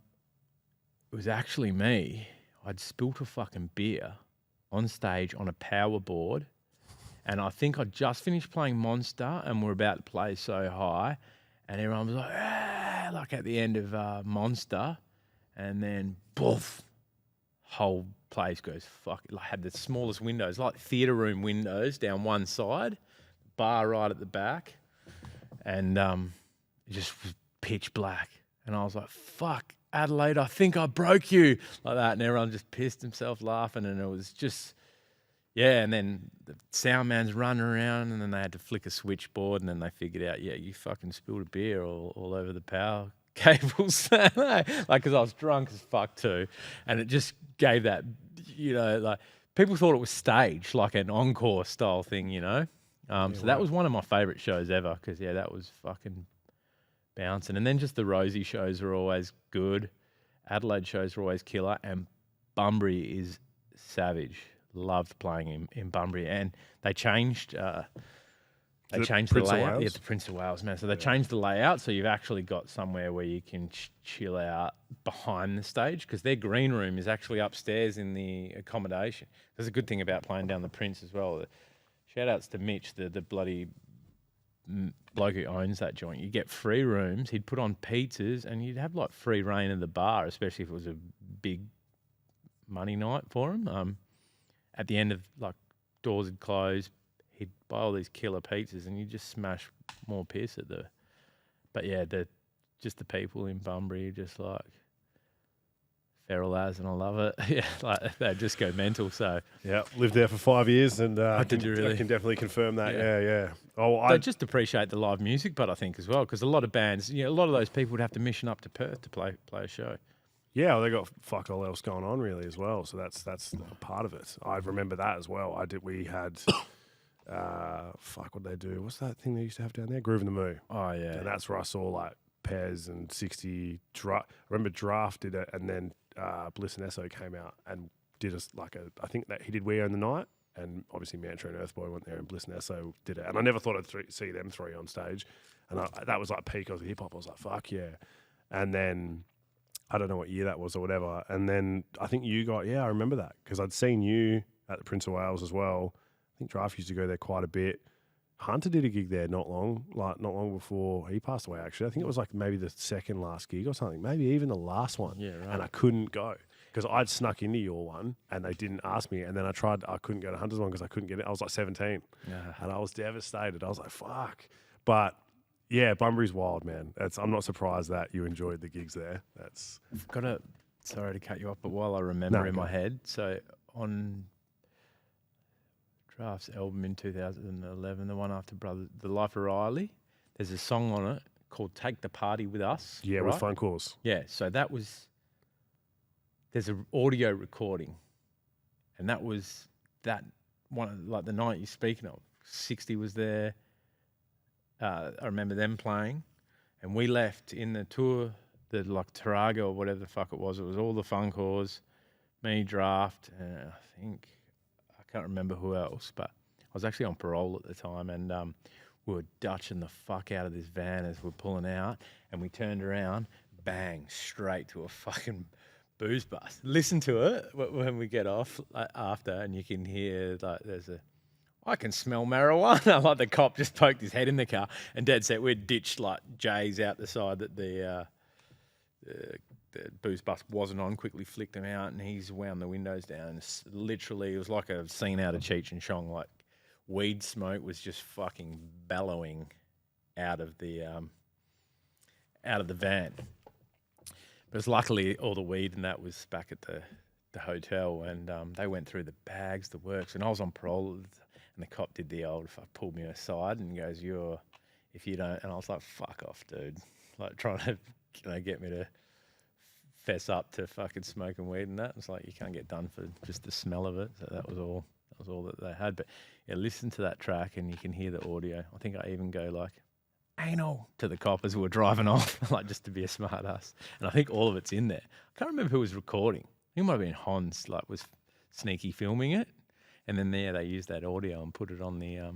was actually me. I'd spilt a fucking beer on stage on a power board, and I think I'd just finished playing Monster, and we're about to play So High, and everyone was like, ah, like at the end of Monster, and then boof, whole place goes fuck. It had the smallest windows, like theatre room windows down one side, bar right at the back, and it just was pitch black, and I was like, fuck. Adelaide, I think I broke you, like that, and everyone just pissed himself laughing, and it was just, yeah, and then the sound man's running around, and then they had to flick a switchboard, and then they figured out, yeah, you fucking spilled a beer all over the power cables, like, because I was drunk as fuck too, and it just gave that, you know, like, people thought it was staged, like an encore style thing, you know, so that was one of my favourite shows ever, because, yeah, that was fucking bouncing. And then just the Rosie shows are always good. Adelaide shows are always killer. And Bunbury is savage. Loved playing in Bunbury. And they changed the layout. Yeah, the Prince of Wales, man. So they changed the layout, so you've actually got somewhere where you can chill out behind the stage, because their green room is actually upstairs in the accommodation. There's a good thing about playing down the Prince as well. Shout outs to Mitch, the bloody bloke who owns that joint. You get free rooms. He'd put on pizzas, and you'd have like free reign in the bar, especially if it was a big money night for him. At the end of like doors would close, he'd buy all these killer pizzas, and you just smash more piss at the. But yeah, just the people in Bunbury are just like feral as, and I love it. Yeah, like they just go mental. So Yeah, lived there for 5 years, and did you really? I can definitely confirm that. Yeah. Yeah. Oh, They just appreciate the live music, but I think as well, because a lot of bands, a lot of those people would have to mission up to Perth to play a show. yeah, well, they got fuck all else going on really as well. So that's a part of it. I remember that as well. We had fuck, what they do? What's that thing they used to have down there? Groove in the Moo. Oh yeah, And that's where I saw like Pez and 60. I remember Draft did it, and then Bliss and Esso came out and did us I think that he did We Own the Night, and obviously Mantra and Earthboy went there, and Bliss and Esso did it. And I never thought I'd see them three on stage, and that was like peak of hip hop. I was like, fuck yeah. And then I don't know what year that was or whatever. And then I think I remember that because I'd seen you at the Prince of Wales as well. I think Draft used to go there quite a bit. Hunter did a gig there not long before he passed away, actually. I think it was like maybe the second last gig or something, maybe even the last one. Yeah, right. And I couldn't go because I'd snuck into your one and they didn't ask me. And then I couldn't go to Hunter's one because I couldn't get it. I was like 17 and I was devastated. I was like, fuck. But yeah, Bunbury's wild, man. I'm not surprised that you enjoyed the gigs there. I've got sorry to cut you off, but while I remember my head, so on Draft's album in 2011, the one after The Life of Riley, there's a song on it called Take the Party With Us. Yeah, right? with phone calls. Yeah, so there's an audio recording, and that was that one, like the night you're speaking of. 60 was there. I remember them playing, and we left in the tour, the like Tarago or whatever the fuck it was. It was all the Funkors, me, Draft, and I can't remember who else, but I was actually on parole at the time, and we were dutching the fuck out of this van as we're pulling out, and we turned around, bang, straight to a fucking booze bus. Listen to it when we get off after, and you can hear like I can smell marijuana. Like the cop just poked his head in the car, and Dad said we'd ditched like J's out the side that the booze bus wasn't on, quickly flicked them out, and he's wound the windows down. And literally, it was like a scene out of Cheech and Chong. Like weed smoke was just fucking bellowing out of the van. But it's luckily all the weed and that was back at the hotel, and they went through the bags, the works, and I was on parole, and the cop did the old, pulled me aside and goes, if you don't, and I was like, fuck off, dude. Like trying to get me to fess up to fucking smoking weed and that. It's like you can't get done for just the smell of it. So that was all that they had. But yeah, listen to that track and you can hear the audio. I think I even go like, anal to the cop as we were driving off, like just to be a smart ass. And I think all of it's in there. I can't remember who was recording. I think it might have been Hans, like was sneaky filming it. And then they used that audio and put it on the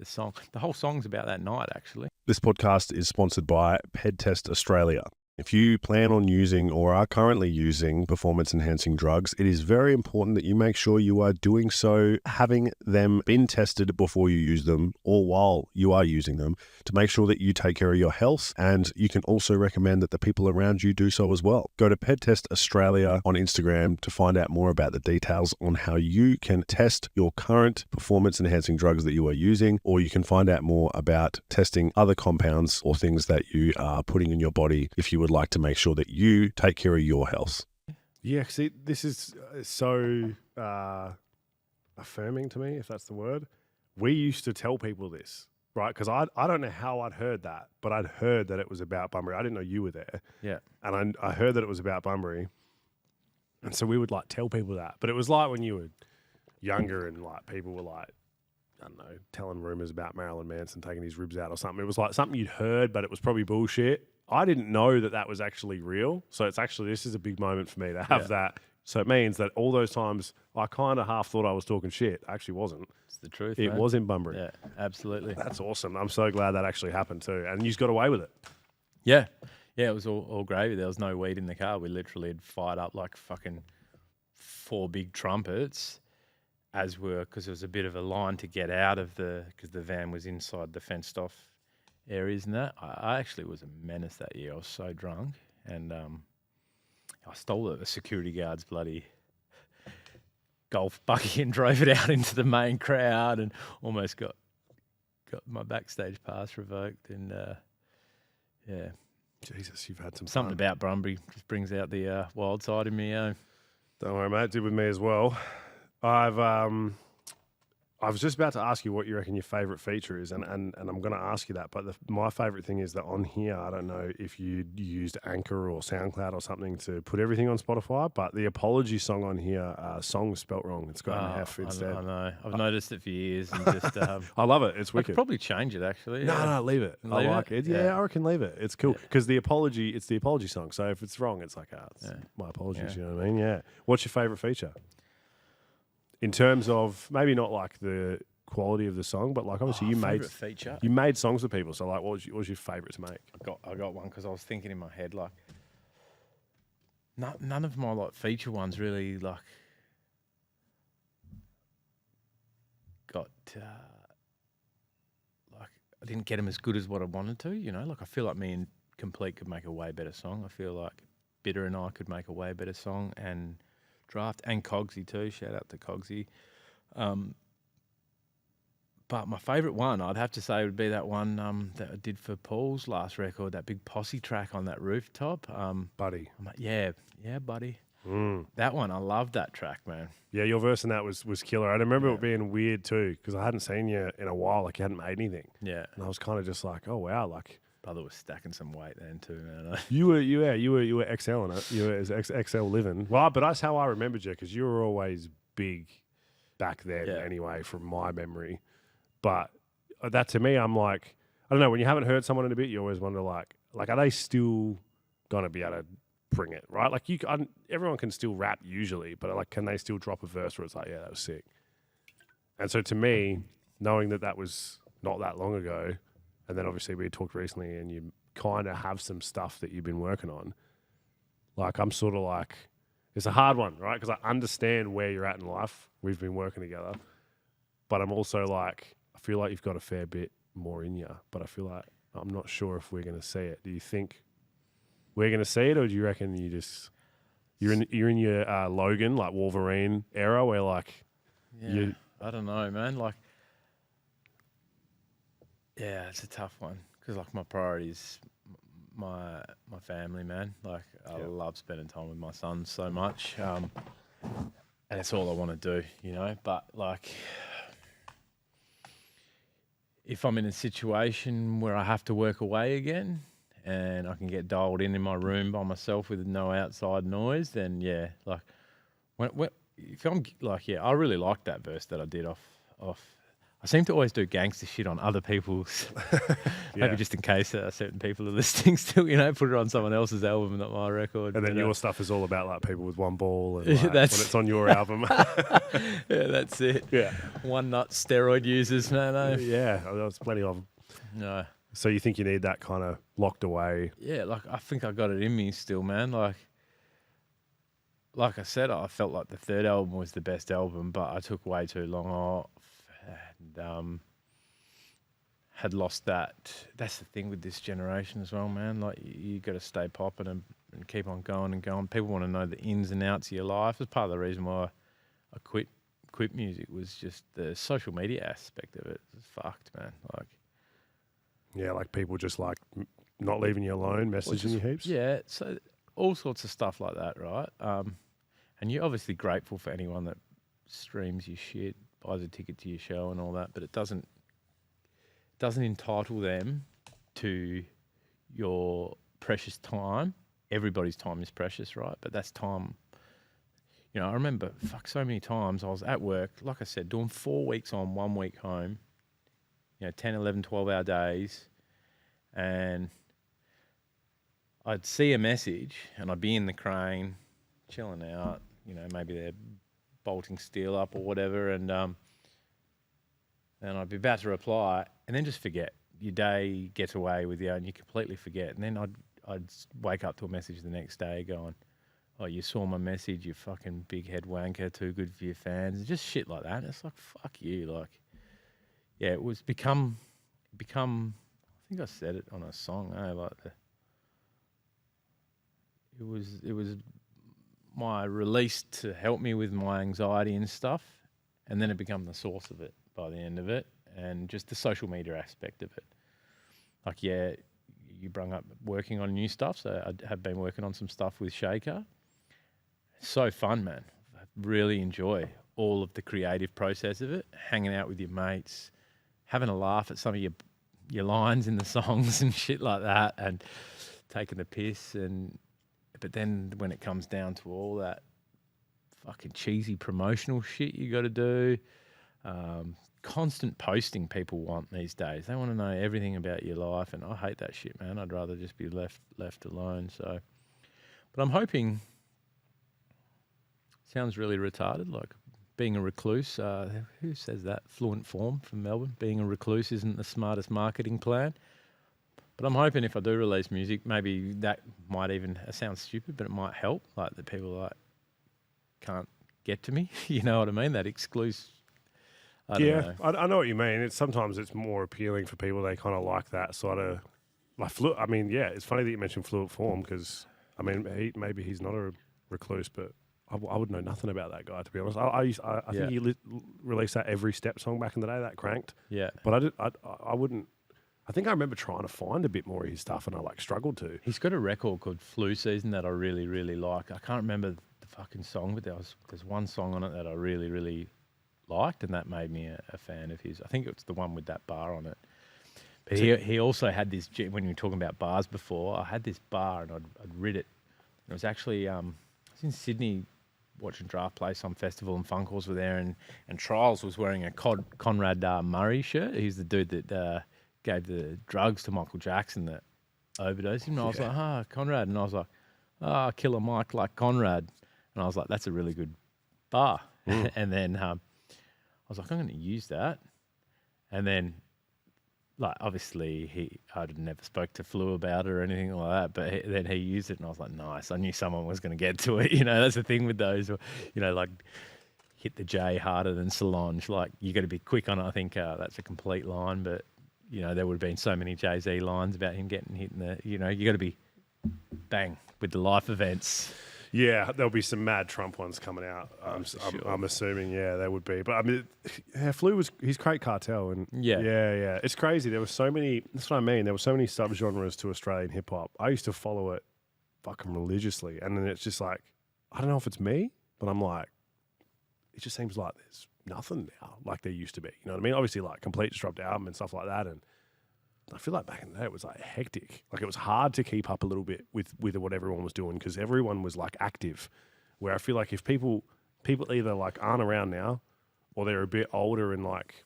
song. The whole song's about that night, actually. This podcast is sponsored by PedTest Australia. If you plan on using or are currently using performance-enhancing drugs, it is very important that you make sure you are doing so, having them been tested before you use them or while you are using them to make sure that you take care of your health, and you can also recommend that the people around you do so as well. Go to PedTest Australia on Instagram to find out more about the details on how you can test your current performance-enhancing drugs that you are using, or you can find out more about testing other compounds or things that you are putting in your body if you would like to make sure that you take care of your health. Yeah, see, this is so affirming to me, if that's the word. We used to tell people this, right? Because I don't know how I'd heard that, but I'd heard that it was about Bunbury. I didn't know you were there. Yeah. And I heard that it was about Bunbury. And so we would like tell people that. But it was like when you were younger and like people were like, I don't know, telling rumors about Marilyn Manson taking his ribs out or something. It was like something you'd heard, but it was probably bullshit. I didn't know that that was actually real. So this is a big moment for me to have that. So it means that all those times I kind of half thought I was talking shit. I actually wasn't. It's the truth, It mate. was in Bunbury. Yeah, absolutely. That's awesome. I'm so glad that actually happened too. And you just got away with it. Yeah. Yeah, it was all gravy. There was no weed in the car. We literally had fired up like fucking 4 big trumpets because there was a bit of a line to get out of because the van was inside the fenced off areas and that. I actually was a menace that year. I was so drunk, and I stole a security guard's bloody golf buggy and drove it out into the main crowd and almost got my backstage pass revoked. And yeah, Jesus, you've had some Something fun. about Brumby just brings out the wild side in me. Don't worry, mate. Did with me as well. I was just about to ask you what you reckon your favourite feature is, and I'm going to ask you that. But my favourite thing is that on here, I don't know if you used Anchor or SoundCloud or something to put everything on Spotify, but the apology song on here, song's spelt wrong. It's got an F instead. I know. I've noticed it for years, and just I love it. It's I wicked. could probably change it actually. No, leave it. I Leave like it? it. Yeah, Yeah. I reckon leave it. It's cool because it's the apology song. So if it's wrong, it's like, it's my apologies. Yeah. You know what I mean? Yeah. What's your favourite feature? In terms of maybe not like the quality of the song, but like obviously Favourite feature. you made songs for people. So like, what was your favourite to make? I got one because I was thinking in my head like, none of my like feature ones really like got like I didn't get them as good as what I wanted to. You know, like I feel like me and Complete could make a way better song. I feel like Bitter and I could make a way better song, and Draft and Cogsy too. Shout out to Cogsy. But my favourite one, I'd have to say, would be that one that I did for Paul's last record, that big posse track on that rooftop. Buddy. I'm like, yeah, buddy. Mm. That one, I love that track, man. Yeah, your verse in that was killer. I remember it being weird too because I hadn't seen you in a while. Like you hadn't made anything, Yeah, and I was kind of just like, oh wow, like brother was stacking some weight then too, man. you were XL in it. You were as XL living. Well, but that's how I remembered you because you were always big back then. Yeah. Anyway, from my memory. But that to me, I'm like, I don't know. When you haven't heard someone in a bit, you always wonder like are they still gonna be able to bring it, right? Like everyone can still rap usually, but like, can they still drop a verse where it's like, yeah, that was sick. And so to me, knowing that was not that long ago, and then obviously we talked recently, and you kind of have some stuff that you've been working on. Like I'm sort of like, it's a hard one, right? Because I understand where you're at in life. We've been working together, but I'm also like, I feel like you've got a fair bit more in you, but I feel like I'm not sure if we're going to see it. Do you think we're going to see it, or do you reckon you're in your Logan, like Wolverine era where like I don't know, man. Like, yeah, it's a tough one because like my priorities, my family, man. Like I love spending time with my son so much, and it's all I want to do, you know. But like, if I'm in a situation where I have to work away again and I can get dialed in my room by myself with no outside noise, then yeah, like if I'm like, I really like that verse that I did off. I seem to always do gangster shit on other people's, maybe just in case certain people are listening still, you know, put it on someone else's album, not my record. And then your stuff is all about like people with one ball and like, when it's on your album. Yeah, that's it. Yeah. One nut steroid users, man. Yeah, there's plenty of them. No. So you think you need that kind of locked away? Yeah, like I think I got it in me still, man. Like I said, I felt like the third album was the best album, but I took way too long off and had lost that. That's the thing with this generation as well, man. Like you got to stay popping and keep on going and going. People want to know the ins and outs of your life. It's part of the reason why I quit music was just the social media aspect of it. It's fucked, man. Like, yeah, like people just like not leaving you alone, messaging you heaps. Yeah, so all sorts of stuff like that, right? And you're obviously grateful for anyone that streams your shit, buys a ticket to your show and all that, but it doesn't entitle them to your precious time. Everybody's time is precious, right? But that's time. You know, I remember, so many times I was at work, like I said, doing 4 weeks on, 1 week home, 10, 11, 12-hour days, and I'd see a message and I'd be in the crane, chilling out, maybe they're bolting steel up or whatever, and I'd be about to reply and then just forget. Your day gets away with you and you completely forget. And then I'd wake up to a message the next day going, oh, you saw my message, you fucking big head wanker, too good for your fans. Just shit like that. And it's like, fuck you. Like, yeah, it was become, I think I said it on a song, it was my release to help me with my anxiety and stuff, and then it became the source of it by the end of it, and just the social media aspect of it. Like, yeah, you brung up working on new stuff. So I have been working on some stuff with Shaker. So fun, man. I really enjoy all of the creative process of it, hanging out with your mates, having a laugh at some of your lines in the songs and shit like that, and taking the piss. But then when it comes down to all that fucking cheesy promotional shit you got to do, constant posting people want these days. They want to know everything about your life, and I hate that shit, man. I'd rather just be left alone. So, but I'm hoping. Sounds really retarded, like being a recluse. Who says that? Fluent Form from Melbourne. Being a recluse isn't the smartest marketing plan. But I'm hoping if I do release music, maybe that might even, it sounds stupid, but it might help. Like that people like can't get to me. You know what I mean? That exclusive. I don't know. I know what you mean. Sometimes it's more appealing for people. They kind of like that sort of like I mean, yeah, it's funny that you mentioned Fluent Form because I mean, maybe he's not a recluse, but I would know nothing about that guy, to be honest. I think he released that Every Step song back in the day, that Cranked. Yeah. But I wouldn't. I think I remember trying to find a bit more of his stuff, and I struggled to. He's got a record called Flu Season that I really, really like. I can't remember the fucking song, but there's one song on it that I really, really liked, and that made me a fan of his. I think it's the one with that bar on it. But he also had this, when you were talking about bars before, I had this bar and I'd read it. And it was actually, I was in Sydney watching Draft Play, some festival, and Funkles were there, and Trials was wearing a Conrad Murray shirt. He's the dude that gave the drugs to Michael Jackson that overdosed him. And I was like, Conrad. And I was like, Killer Mike like Conrad. And I was like, that's a really good bar. And then I was like, I'm going to use that. And then, like, obviously, I'd never spoke to Flu about it or anything like that, but then he used it, and I was like, nice. I knew someone was going to get to it. You know, that's the thing with those, you know, like, hit the J harder than Solange. Like, you got to be quick on it. I think that's a complete line, but, you know, there would have been so many Jay-Z lines about him getting hit in the, you know, you got to be bang with the life events. Yeah, there'll be some mad Trump ones coming out. I'm assuming, there would be. But I mean, Flu he's Crate Cartel, and yeah, it's crazy. There were so many. That's what I mean. There were so many subgenres to Australian hip hop. I used to follow it fucking religiously, and then it's just like, I don't know if it's me, but I'm like, it just seems like there's nothing now like there used to be. You know what I mean? Obviously, like Complete Disrupt album and stuff like that, and I feel like back in the day it was like hectic. Like it was hard to keep up a little bit with what everyone was doing because everyone was like active. Where I feel like if people either like aren't around now or they're a bit older and like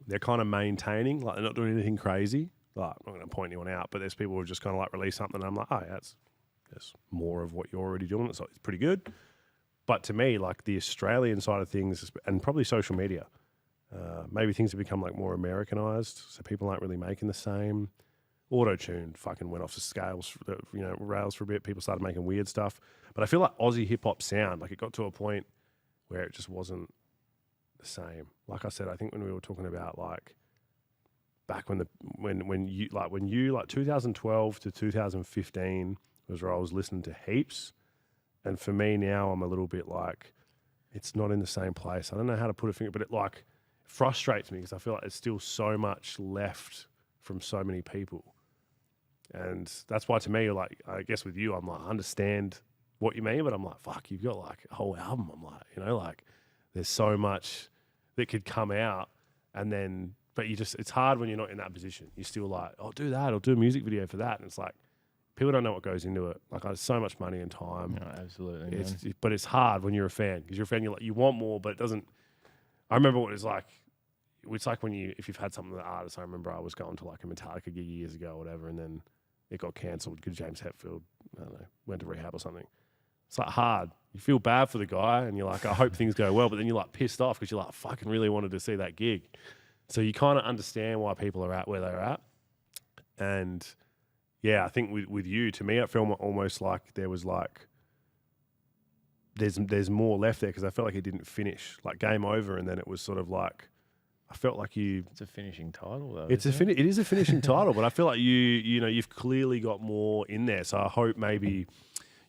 they're kind of maintaining, like they're not doing anything crazy. Like I'm not going to point anyone out, but there's people who just kind of like release something and I'm like, oh, yeah, that's more of what you're already doing. It's pretty good. But to me, like the Australian side of things and probably social media, maybe things have become like more Americanized, so people aren't really making the same. Auto-tune fucking went off the scales, rails for a bit. People started making weird stuff. But I feel like Aussie hip-hop sound, like it got to a point where it just wasn't the same. Like I said, I think when we were talking about like back when you 2012 to 2015 was where I was listening to heaps. And for me now, I'm a little bit like, it's not in the same place. I don't know how to put a finger, but it like frustrates me because I feel like there's still so much left from so many people. And that's why to me, like, I guess with you, I'm like, I understand what you mean, but I'm like, fuck, you've got like a whole album. I'm like, like there's so much that could come out and then, but it's hard when you're not in that position. You're still like, I'll do that. I'll do a music video for that. And it's like, people don't know what goes into it. Like, there's so much money and time. No, absolutely. But it's hard when you're a fan because you're a fan. You're like, you want more, but it doesn't. I remember what it was like. It's like if you've had something with an artist. I remember I was going to like a Metallica gig years ago or whatever, and then it got cancelled because James Hetfield, I don't know, went to rehab or something. It's like hard. You feel bad for the guy, and you're like, I hope things go well, but then you're like pissed off because you're like, I fucking really wanted to see that gig. So you kind of understand why people are at where they're at, and yeah, I think with you, to me, it felt almost like there was like there's more left there because I felt like it didn't finish, like game over, and then it was sort of like I felt like you. It's a finishing title, though. It is a finishing title, but I feel like you've clearly got more in there. So I hope maybe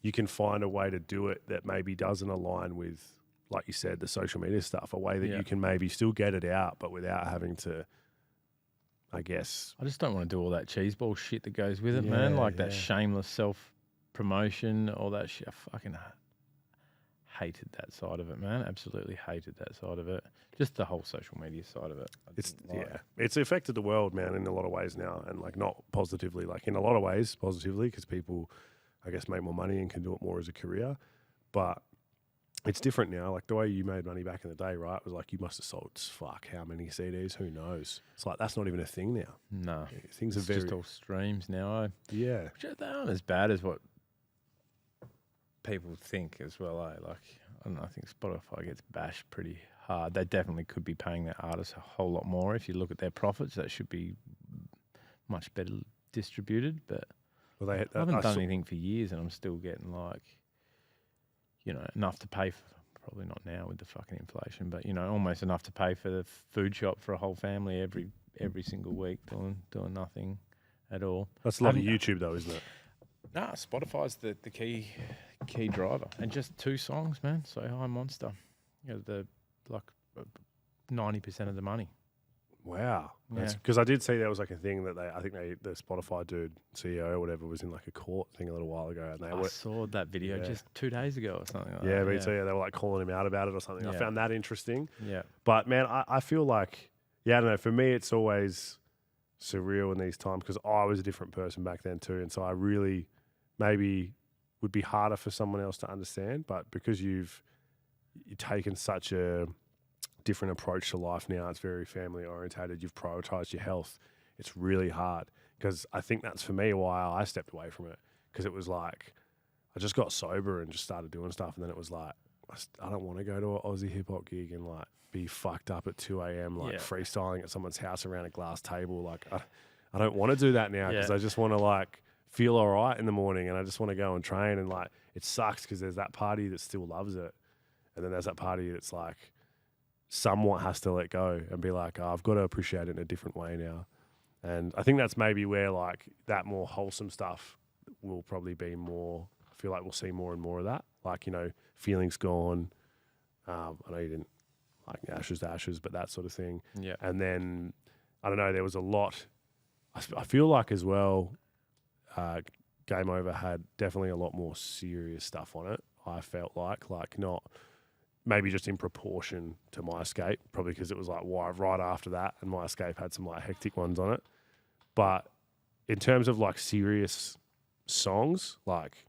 you can find a way to do it that maybe doesn't align with, like you said, the social media stuff. A way that you can maybe still get it out, but without having to, I guess. I just don't want to do all that cheeseball shit that goes with it, man. Like that shameless self-promotion, all that shit. I fucking hated that side of it, man. Absolutely hated that side of it. Just the whole social media side of it. It's affected the world, man, in a lot of ways now, and like not positively. Like in a lot of ways, positively, because people, I guess, make more money and can do it more as a career. But it's different now. Like the way you made money back in the day, right? It was like you must have sold how many CDs? Who knows? It's like that's not even a thing now. No, things are just all streams now. Yeah, which they aren't as bad as what people think as well. Like I don't know. I think Spotify gets bashed pretty hard. They definitely could be paying their artists a whole lot more. If you look at their profits, that should be much better distributed. But I haven't done anything for years, and I'm still getting like, enough to pay for, probably not now with the fucking inflation, but, almost enough to pay for the food shop for a whole family every single week doing nothing at all. That's a lot of YouTube though, isn't it? Nah, Spotify's the key driver. And just 2 songs, man. So High Monster. 90% of the money. Wow. Because I did see there was like a thing that the Spotify dude, CEO or whatever, was in like a court thing a little while ago. And I saw that video just 2 days ago or something like that. Yeah, me too. They were like calling him out about it or something. Yeah. I found that interesting. Yeah. But man, I feel like, I don't know, for me it's always surreal in these times because I was a different person back then too. And so I really maybe would be harder for someone else to understand. But because you've taken such a different approach to life now, it's very family orientated, you've prioritized your health, it's really hard. Because I think that's for me why I stepped away from it, because it was like I just got sober and just started doing stuff, and then it was like I don't want to go to an Aussie hip hop gig and like be fucked up at 2 a.m. like freestyling at someone's house around a glass table. Like I don't want to do that now, because I just want to like feel all right in the morning, and I just want to go and train. And like it sucks because there's that party that still loves it, and then there's that party that's like somewhat has to let go and be like, I've got to appreciate it in a different way now. And I think that's maybe where like that more wholesome stuff will probably be more. I feel like we'll see more and more of that. Like, feelings gone. I know you didn't like ashes to ashes, but that sort of thing. Yeah. And then, I don't know, there was a lot. I feel like as well, Game Over had definitely a lot more serious stuff on it. I felt like not maybe just in proportion to My Escape, probably because it was like right after that, and My Escape had some like hectic ones on it. But in terms of like serious songs, like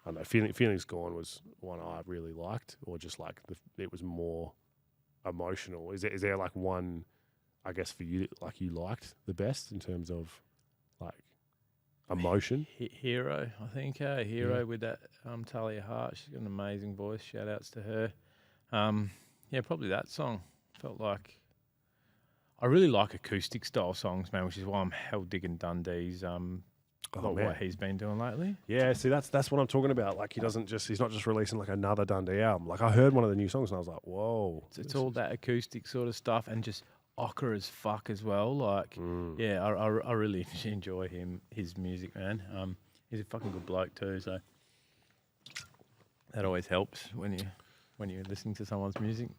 I don't know, Feelings Gone was one I really liked, or just like it was more emotional. Is there like one, I guess, for you like you liked the best in terms of like emotion? Hero, I think. Hero with that Talia Hart. She's got an amazing voice. Shout outs to her. Probably that song. Felt like I really like acoustic style songs, man, which is why I'm hell digging Dundee's what he's been doing lately. Yeah, see that's what I'm talking about. Like he's not just releasing like another Dundee album. Like I heard one of the new songs and I was like, whoa. It's all that acoustic sort of stuff and just ochre as fuck as well. Like I really enjoy his music, man. He's a fucking good bloke too, so that always helps when you're listening to someone's music.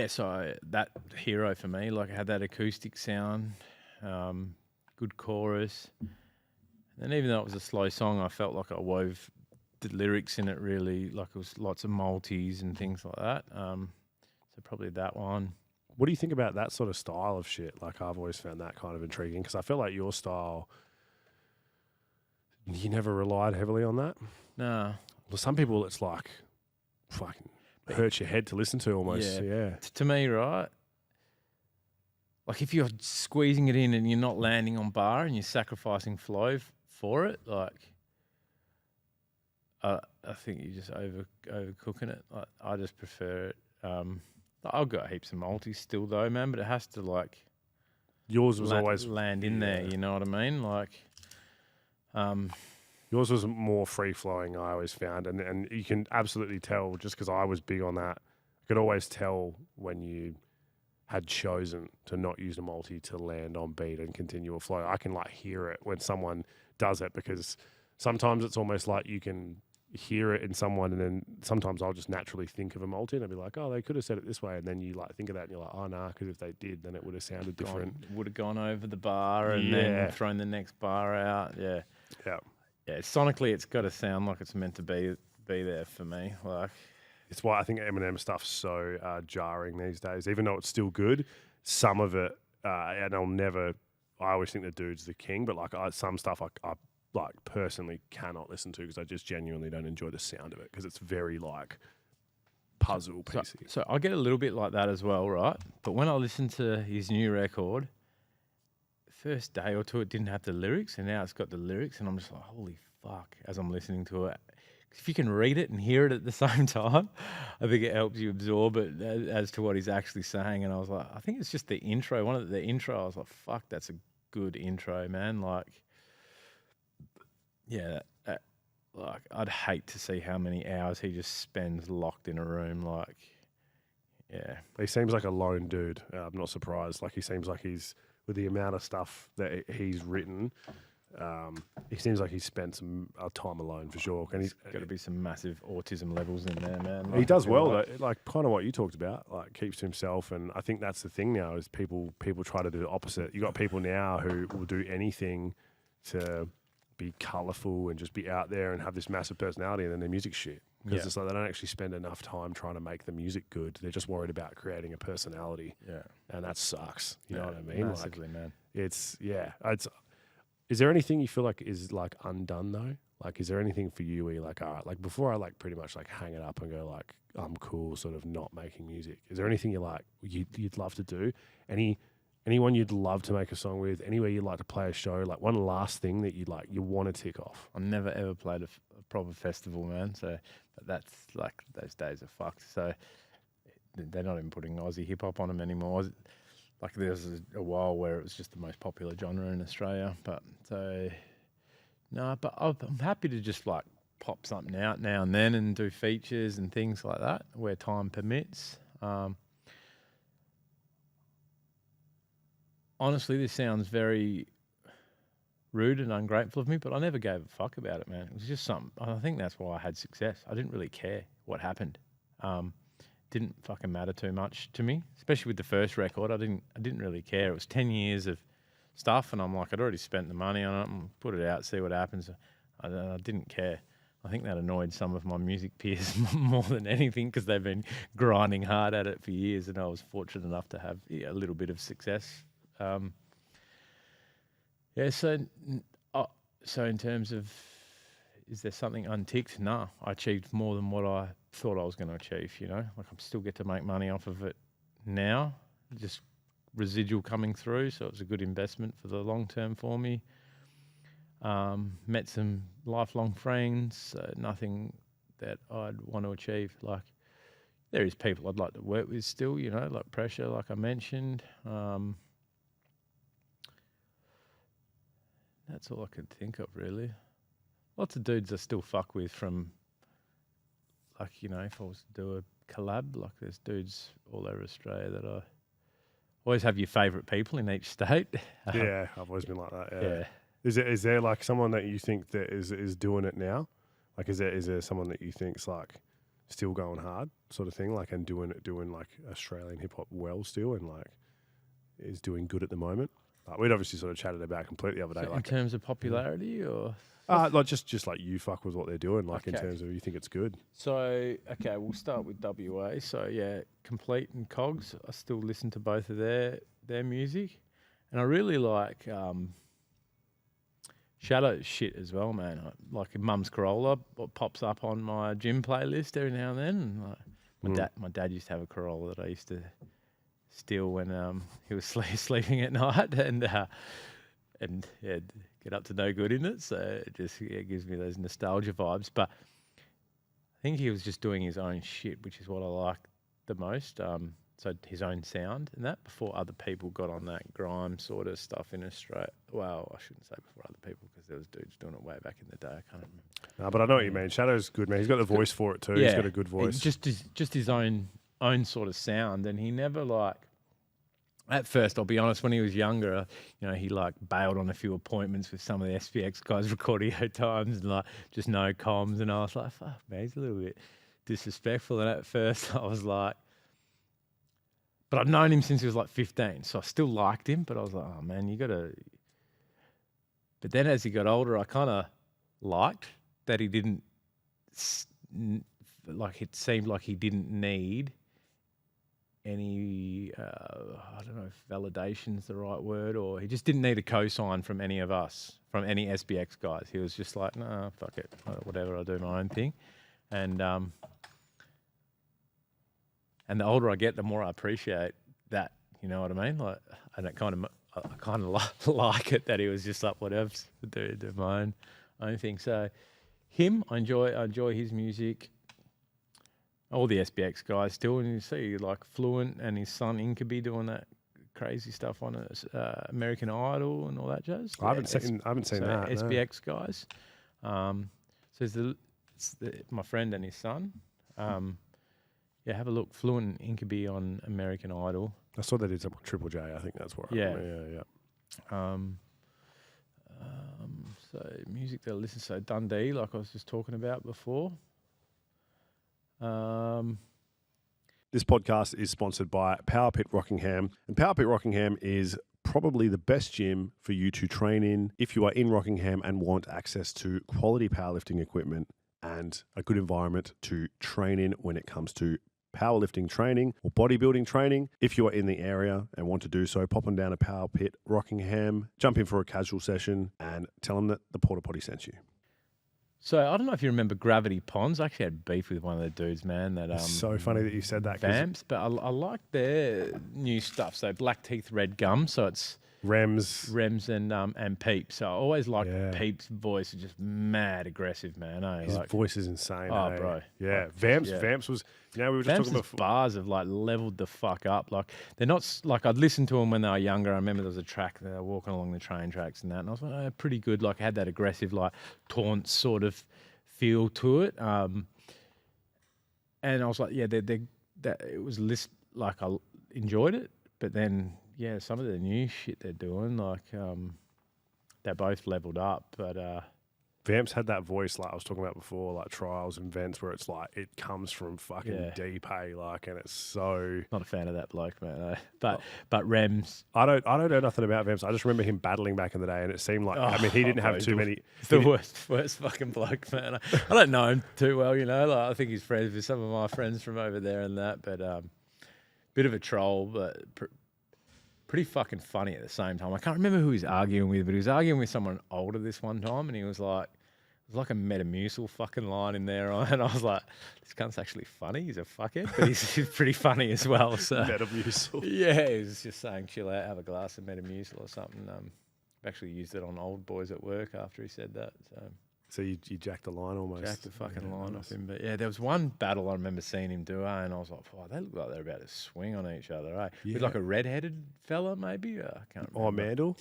So that Hero for me, like I had that acoustic sound, good chorus. And even though it was a slow song, I felt like I wove the lyrics in it really, like it was lots of multis and things like that. So probably that one. What do you think about that sort of style of shit? Like I've always found that kind of intriguing because I feel like your style, you never relied heavily on that. No. Well, some people it's like fucking hurts your head to listen to almost. Yeah. To me, right? Like if you're squeezing it in and you're not landing on bar and you're sacrificing flow for it, like I think you're just overcooking it. Like, I just prefer it. I've got heaps of multis still though, man, but it has to like yours was always land in there. You know what I mean? Like, yours was more free flowing. I always found, and you can absolutely tell just because I was big on that. I could always tell when you had chosen to not use a multi to land on beat and continue a flow. I can like hear it when someone does it because sometimes it's almost like you can hear it in someone, and then sometimes I'll just naturally think of a multi, and I'll be like, oh, they could have said it this way, and then you like think of that, and you're like, oh, nah, because if they did, then it would have sounded different. Would have gone over the bar and then thrown the next bar out. Yeah. Sonically, it's got to sound like it's meant to be there for me. Like, it's why I think Eminem stuff's so jarring these days. Even though it's still good, some of it, and I always think the dude's the king, but like some stuff I like personally cannot listen to because I just genuinely don't enjoy the sound of it because it's very like puzzle piecey. So I get a little bit like that as well, right? But when I listen to his new record, first day or two it didn't have the lyrics, and now it's got the lyrics, and I'm just like, holy fuck, as I'm listening to it. If you can read it and hear it at the same time, I think it helps you absorb it as to what he's actually saying. And I was like, I think it's just the intro. The intro, I was like, fuck, that's a good intro, man. Like, yeah, like I'd hate to see how many hours he just spends locked in a room. Like, yeah. He seems like a lone dude. I'm not surprised. Like, he seems like he's, with the amount of stuff that he's written, he seems like he's spent some time alone for sure. And he's got to be some massive autism levels in there, man. Like, he does well, though, like kind of what you talked about, like keeps to himself. And I think that's the thing now is people try to do the opposite. You got people now who will do anything to be colourful and just be out there and have this massive personality, and then their music's shit. Because it's like they don't actually spend enough time trying to make the music good. They're just worried about creating a personality. Yeah. And that sucks. You know what I mean? Massively, like, man. It's, is there anything you feel like is like undone though? Like, is there anything for you where you're like, all right, like before I like pretty much like hang it up and go like, I'm cool sort of not making music. Is there anything you're like, you'd love to do? Anyone you'd love to make a song with? Anywhere you'd like to play a show? Like one last thing that you want to tick off? I've never ever played a proper festival, man. So, but that's like those days are fucked. So they're not even putting Aussie hip hop on them anymore. Like there was a while where it was just the most popular genre in Australia. But so no, but I'm happy to just like pop something out now and then and do features and things like that where time permits. Honestly, this sounds very rude and ungrateful of me, but I never gave a fuck about it, man. It was just something. I think that's why I had success. I didn't really care what happened. Didn't fucking matter too much to me, especially with the first record. I didn't really care. It was 10 years of stuff, and I'm like, I'd already spent the money on it and put it out, see what happens. I didn't care. I think that annoyed some of my music peers more than anything because they've been grinding hard at it for years, and I was fortunate enough to have a little bit of success. So in terms of, is there something unticked? No, I achieved more than what I thought I was going to achieve, you know? Like I still get to make money off of it now, just residual coming through, so it was a good investment for the long term for me. Met some lifelong friends, nothing that I'd want to achieve. Like, there is people I'd like to work with still, you know, like Pressure, like I mentioned. That's all I could think of, really. Lots of dudes I still fuck with from, like, you know, if I was to do a collab, like there's dudes all over Australia that I always have your favourite people in each state. Yeah, I've always been like that, yeah. Is there like someone that you think that is doing it now? Like, is there someone that you think's like still going hard, sort of thing, like, and doing like Australian hip hop well still, and like is doing good at the moment? We'd obviously sort of chatted about completely the other day. So like in terms of popularity, or like just like you fuck with what they're doing, like in terms of you think it's good. So okay, we'll start with WA. So yeah, Complete and Cogs. I still listen to both of their music, and I really like Shadow's shit as well, man. Like Mum's Corolla pops up on my gym playlist every now and then. And my dad used to have a Corolla that I used to steal when he was sleeping at night, and yeah, get up to no good in it. So it just gives me those nostalgia vibes. But I think he was just doing his own shit, which is what I like the most. So his own sound and that, before other people got on that grime sort of stuff in Australia. Well, I shouldn't say before other people, because there was dudes doing it way back in the day. I can't remember. No, but I know what you mean. Shadow's good, man. He's got the voice for it too. Yeah, he's got a good voice. Just his own sort of sound, and he never like At first, I'll be honest, when he was younger, he like bailed on a few appointments with some of the SPX guys, recordio times, and like just no comms. And I was like, fuck, man, he's a little bit disrespectful. And at first, I was like, but I'd known him since he was like 15, so I still liked him. But I was like, oh man, you got to. But then as he got older, I kind of liked that he didn't, like it seemed like he didn't need any, I don't know if validation's the right word, or he just didn't need a cosign from any of us, from any SBX guys. He was just like, no, fuck it, whatever, I'll do my own thing. And the older I get, the more I appreciate that, you know what I mean? Like, and I kind of like it that he was just like, whatever, do my own thing. So him, I enjoy his music. All the SBX guys still, and you see like Fluent and his son Inkaby doing that crazy stuff on American Idol and all that jazz. I haven't seen that. SBX guys. So it's my friend and his son. Yeah, have a look. Fluent and Inkaby on American Idol. I saw they did some on Triple J. I think that's what. Yeah. Yeah. So music that I listen to. So Dundee, like I was just talking about before. This podcast is sponsored by Power Pit Rockingham, and Power Pit Rockingham is probably the best gym for you to train in if you are in Rockingham and want access to quality powerlifting equipment and a good environment to train in when it comes to powerlifting training or bodybuilding training. If you are in the area and want to do so, pop on down to Power Pit Rockingham, jump in for a casual session and tell them that the Porta Potty sent you. So I don't know if you remember Gravity Ponds. I actually had beef with one of the dudes, man. It's so funny that you said that. Vamps, but I like their new stuff. So Black Teeth Red Gum. So it's Rems and Peep. So I always liked Peep's voice. It's just mad aggressive, man. His voice is insane. Oh, bro. Yeah. Vamps was, we were just talking about bars have like leveled the fuck up. Like they're not like I'd listened to them when they were younger. I remember there was a track they were walking along the train tracks and that, and I was like, oh, pretty good. Like I had that aggressive like taunt sort of feel to it. And I was like, yeah, that it was like I enjoyed it, but then some of the new shit they're doing, like they're both leveled up, but Vamps had that voice like I was talking about before, like Trials and Vents, where it's like it comes from fucking deep, like, and it's so. Not a fan of that bloke, man. But Rems, I don't know nothing about Vamps. I just remember him battling back in the day, and it seemed like he didn't have too many. The worst fucking bloke, man. I don't know him too well, Like I think he's friends with some of my friends from over there and that, but bit of a troll, but. Pretty fucking funny at the same time. I can't remember who he was arguing with, but he was arguing with someone older this one time, and he was like, it was like a Metamucil fucking line in there, and I was like, this cunt's actually funny. He's a fuckhead, but he's pretty funny as well. So Metamucil. Yeah, he was just saying, chill out, have a glass of Metamucil or something. I've actually used it on old boys at work after he said that. So you jacked the line almost. Jacked the fucking line off him. But yeah, there was one battle I remember seeing him do, and I was like, oh, they look like they're about to swing on each other, eh? Yeah. With like a red-headed fella, maybe? I can't remember. Oh, Mandel?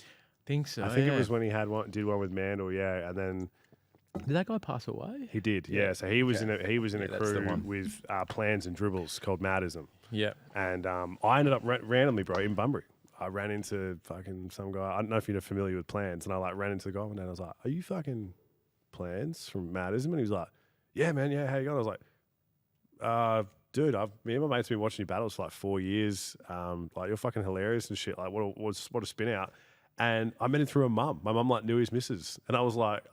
Think so, I think it was when he did one with Mandel, and then... Did that guy pass away? He did, yeah. So he was in a crew with Plans and Dribbles called Maddism. Yeah. And I ended up randomly, bro, in Bunbury. I ran into fucking some guy. I don't know if you're familiar with Plans, and I ran into the guy one day, and I was like, are you fucking... Plans from Maddism? And he was like, yeah, man, how you going? I was like, dude, me and my mates have been watching you battles for like 4 years. Like, you're fucking hilarious and shit. Like, what a spin out. And I met him through a mum. My mum like knew his missus. And I was like,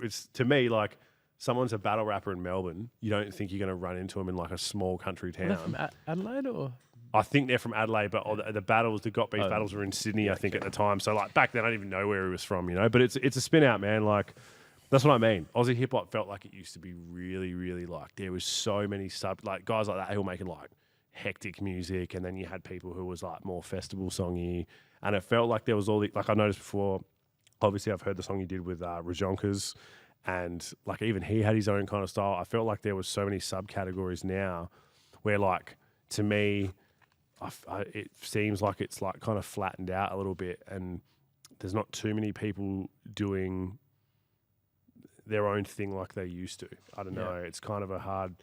it's to me, like, someone's a battle rapper in Melbourne. You don't think you're going to run into him in like a small country town. From Adelaide or? I think they're from Adelaide, but the battles, the Got Beef battles were in Sydney, I think, at the time. So like back then, I don't even know where he was from, But it's a spin out, man. Like, that's what I mean. Aussie hip hop felt like it used to be really, really like there was so many guys like that who were making like hectic music, and then you had people who was like more festival songy, and it felt like there was all the like I noticed before. Obviously, I've heard the song you did with Rajonkas, and like even he had his own kind of style. I felt like there was so many subcategories now, where like to me, it seems like it's like kind of flattened out a little bit, and there's not too many people doing their own thing like they used to. I don't know. It's kind of a hard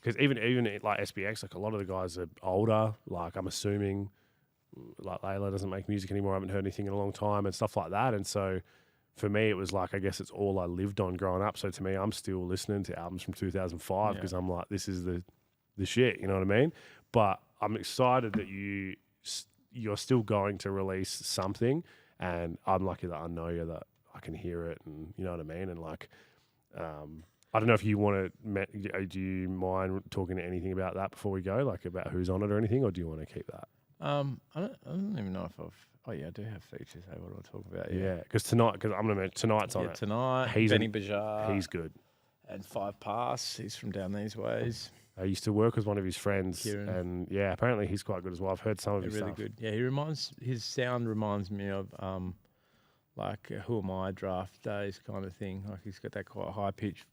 because even like SBX, like a lot of the guys are older. Like I'm assuming like Layla doesn't make music anymore. I haven't heard anything in a long time and stuff like that. And so for me, it was like, I guess it's all I lived on growing up. So to me, I'm still listening to albums from 2005 because I'm like, this is the shit, you know what I mean? But I'm excited that you're still going to release something, and I'm lucky that I know you, that I can hear it, and you know what I mean? And like, I don't know if you want to, do you mind talking to anything about that before we go, like about who's on it or anything, or do you want to keep that? I don't even know if I've. Oh yeah, I do have features. Hey, what do I talk about? Yeah, because I'm gonna mention tonight's on it. Tonight, Benny Bajar. He's good. And 5 Pass. He's from down these ways. I used to work with one of his friends, Kieran. and yeah, apparently he's quite good as well. I've heard some of his really stuff. Good. Yeah, his sound reminds me of like Who Am I draft days kind of thing. Like he's got that quite high pitched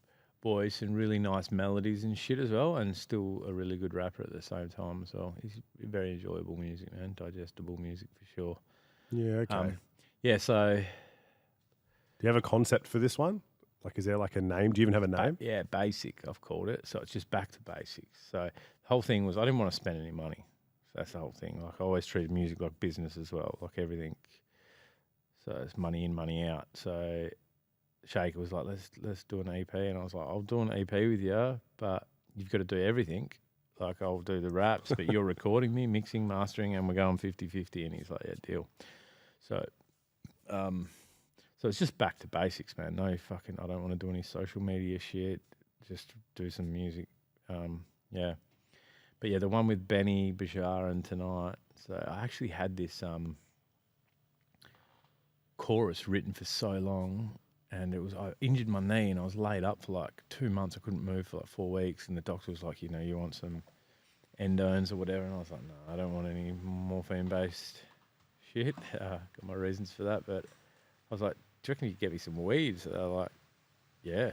voice and really nice melodies and shit as well, and still a really good rapper at the same time as well. He's very enjoyable music, man. Digestible music for sure. Yeah, okay. Yeah, so do you have a concept for this one? Like, is there like a name? Do you even have a name? Yeah, basic, I've called it. So it's just back to basics. So the whole thing was I didn't want to spend any money. So that's the whole thing. Like I always treated music like business as well, like everything. So it's money in, money out. So Shaker was like, let's do an EP. And I was like, I'll do an EP with you, but you've got to do everything. Like I'll do the raps, but you're recording me, mixing, mastering, and we're going 50-50. And he's like, yeah, deal. So, so it's just back to basics, man. No fucking, I don't want to do any social media shit. Just do some music. Yeah. But yeah, the one with Benny Bajar and Tonight. So I actually had this chorus written for so long, and I injured my knee and I was laid up for like 2 months. I couldn't move for like 4 weeks, and the doctor was like, you want some endones or whatever, and I was like, no, I don't want any morphine-based shit. Got my reasons for that, but I was like, do you reckon you could get me some weed? So they were like, yeah.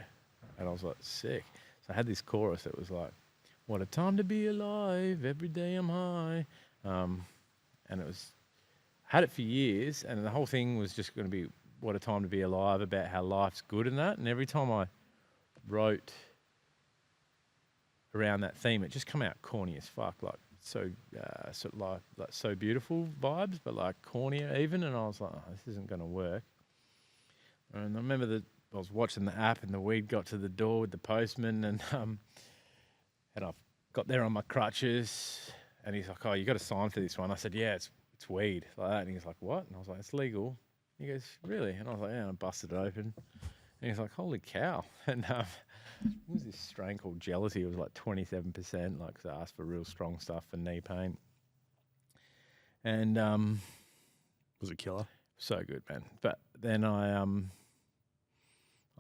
And I was like, sick. So I had this chorus that was like, what a time to be alive, every day I'm high. And it was, had it for years, and the whole thing was just going to be what a time to be alive, about how life's good and that. And every time I wrote around that theme, it just come out corny as fuck, like so so beautiful vibes, but like cornier even. And I was like, oh, this isn't going to work. And I remember that I was watching the app, and the weed got to the door with the postman, and I got there on my crutches, and he's like, oh, you got to sign for this one. I said, yeah, it's weed, like that. And he's like, what? And I was like, it's legal. He goes, really? And I was like, yeah, and I busted it open. And he's like, holy cow. And it was this strain called Jealousy. It was like 27%, like, so I asked for real strong stuff for knee pain. And was it killer? So good, man. But then I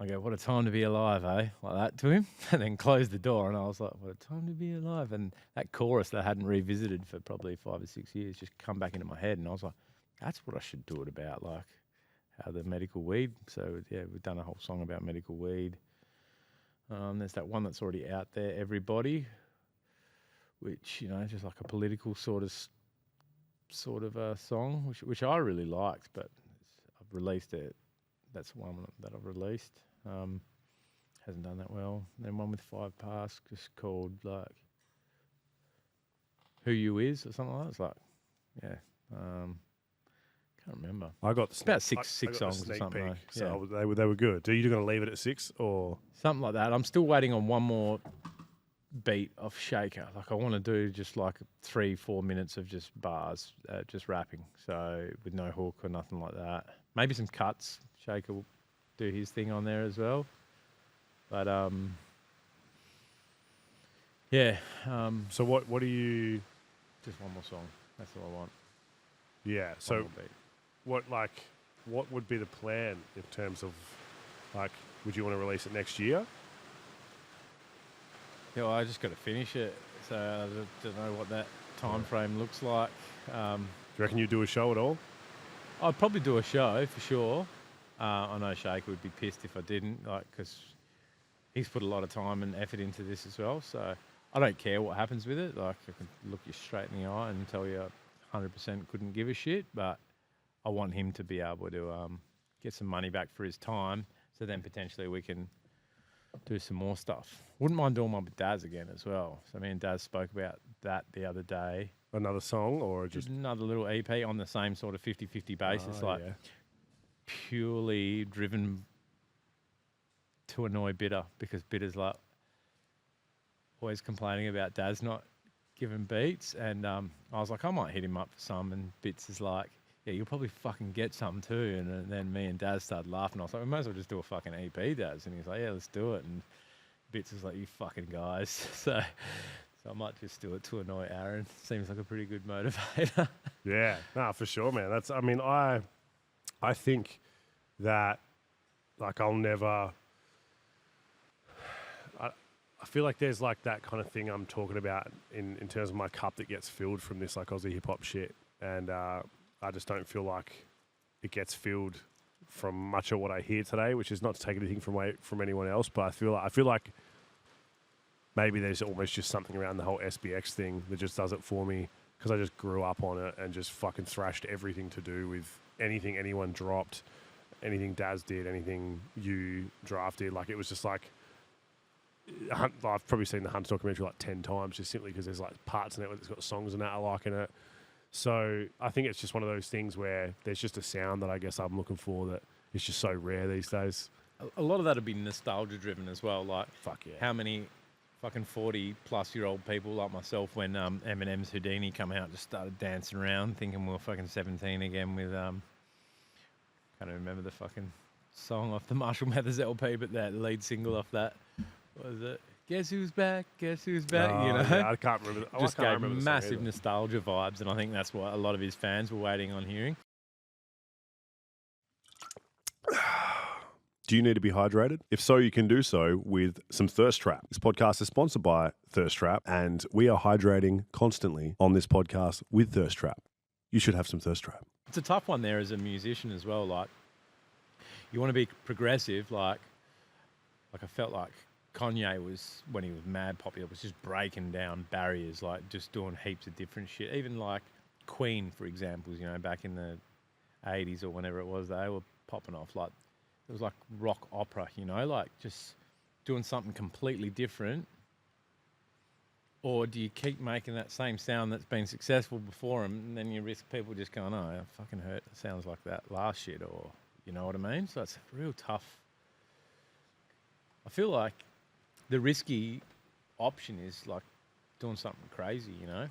go, what a time to be alive, eh? Like that to him. And then closed the door, and I was like, what a time to be alive. And that chorus that I hadn't revisited for probably 5 or 6 years just come back into my head. And I was like, that's what I should do it about, like how the medical weed. So, yeah, we've done a whole song about medical weed. There's that one that's already out there, Everybody, which, just like a political sort of a song, which I really liked, but I've released it. That's one that I've released. Hasn't done that well. And then one with 5 Pass, just called like Who You Is or something like that. It's like, yeah, can't remember. I got it's about six songs or something. Peek, so yeah. they were good. Are you going to leave it at 6 or something like that? I'm still waiting on one more beat of Shaker. Like I want to do just like 3-4 minutes of just bars, just rapping. So with no hook or nothing like that. Maybe some cuts. Shaker will do his thing on there as well. But yeah. So what do you? Just one more song. That's all I want. Yeah. So what would be the plan in terms of like? Would you want to release it next year? Yeah, well, I just got to finish it. So I don't know what that time frame looks like. Do you reckon you'd do a show at all? I'd probably do a show for sure. I know Shaker would be pissed if I didn't, like, because he's put a lot of time and effort into this as well. So I don't care what happens with it. Like, I can look you straight in the eye and tell you I 100% couldn't give a shit, but I want him to be able to get some money back for his time. So then potentially we can do some more stuff. Wouldn't mind doing one with Daz again as well. So me and Daz spoke about that the other day. Another song or just another little EP on the same sort of 50-50 basis, purely driven to annoy Bitter, because Bitter's like always complaining about Daz not giving beats, and I was like, I might hit him up for some, and Bits is like, yeah, you'll probably fucking get something too. And then me and Daz started laughing. I was like, we might as well just do a fucking EP, Daz. And he's like, yeah, let's do it. And Bits is like, you fucking guys. So I might just do it to annoy Aaron. Seems like a pretty good motivator. Yeah, no, for sure, man. That's, I mean, I think that, like, I'll never, I feel like there's like that kind of thing I'm talking about in terms of my cup that gets filled from this like Aussie hip hop shit. And I just don't feel like it gets filled from much of what I hear today, which is not to take anything from anyone else, but I feel like maybe there's almost just something around the whole SBX thing that just does it for me, because I just grew up on it and just fucking thrashed everything to do with anything anyone dropped, anything Daz did, anything you drafted. Like, it was just like, I've probably seen the Hunt documentary like 10 times just simply because there's like parts in it that's got songs and that I like in it. So I think it's just one of those things where there's just a sound that I guess I'm looking for that is just so rare these days. A lot of that would be nostalgia driven as well. Like, fuck yeah. How many fucking 40-plus-year-old people like myself, when Eminem's Houdini come out, just started dancing around thinking we were fucking 17 again with, can't even remember the fucking song off the Marshall Mathers LP, but that lead single off that, what was it? Guess who's back? Guess who's back? You know, yeah, I can't remember. Just gave massive nostalgia vibes, and I think that's what a lot of his fans were waiting on hearing. Do you need to be hydrated? If so, you can do so with some Thirst Trap. This podcast is sponsored by Thirst Trap, and we are hydrating constantly on this podcast with Thirst Trap. You should have some Thirst Trap. It's a tough one there as a musician as well. Like, you want to be progressive. Like I felt like Kanye was, when he was mad popular, was just breaking down barriers, like just doing heaps of different shit. Even like Queen, for example, you know, back in the 80s or whenever it was, they were popping off. Like, it was like rock opera, you know, like just doing something completely different. Or do you keep making that same sound that's been successful before them, and then you risk people just going, oh, it fucking hurt. It sounds like that last shit, or you know what I mean? So it's real tough. I feel like the risky option is like doing something crazy, you know?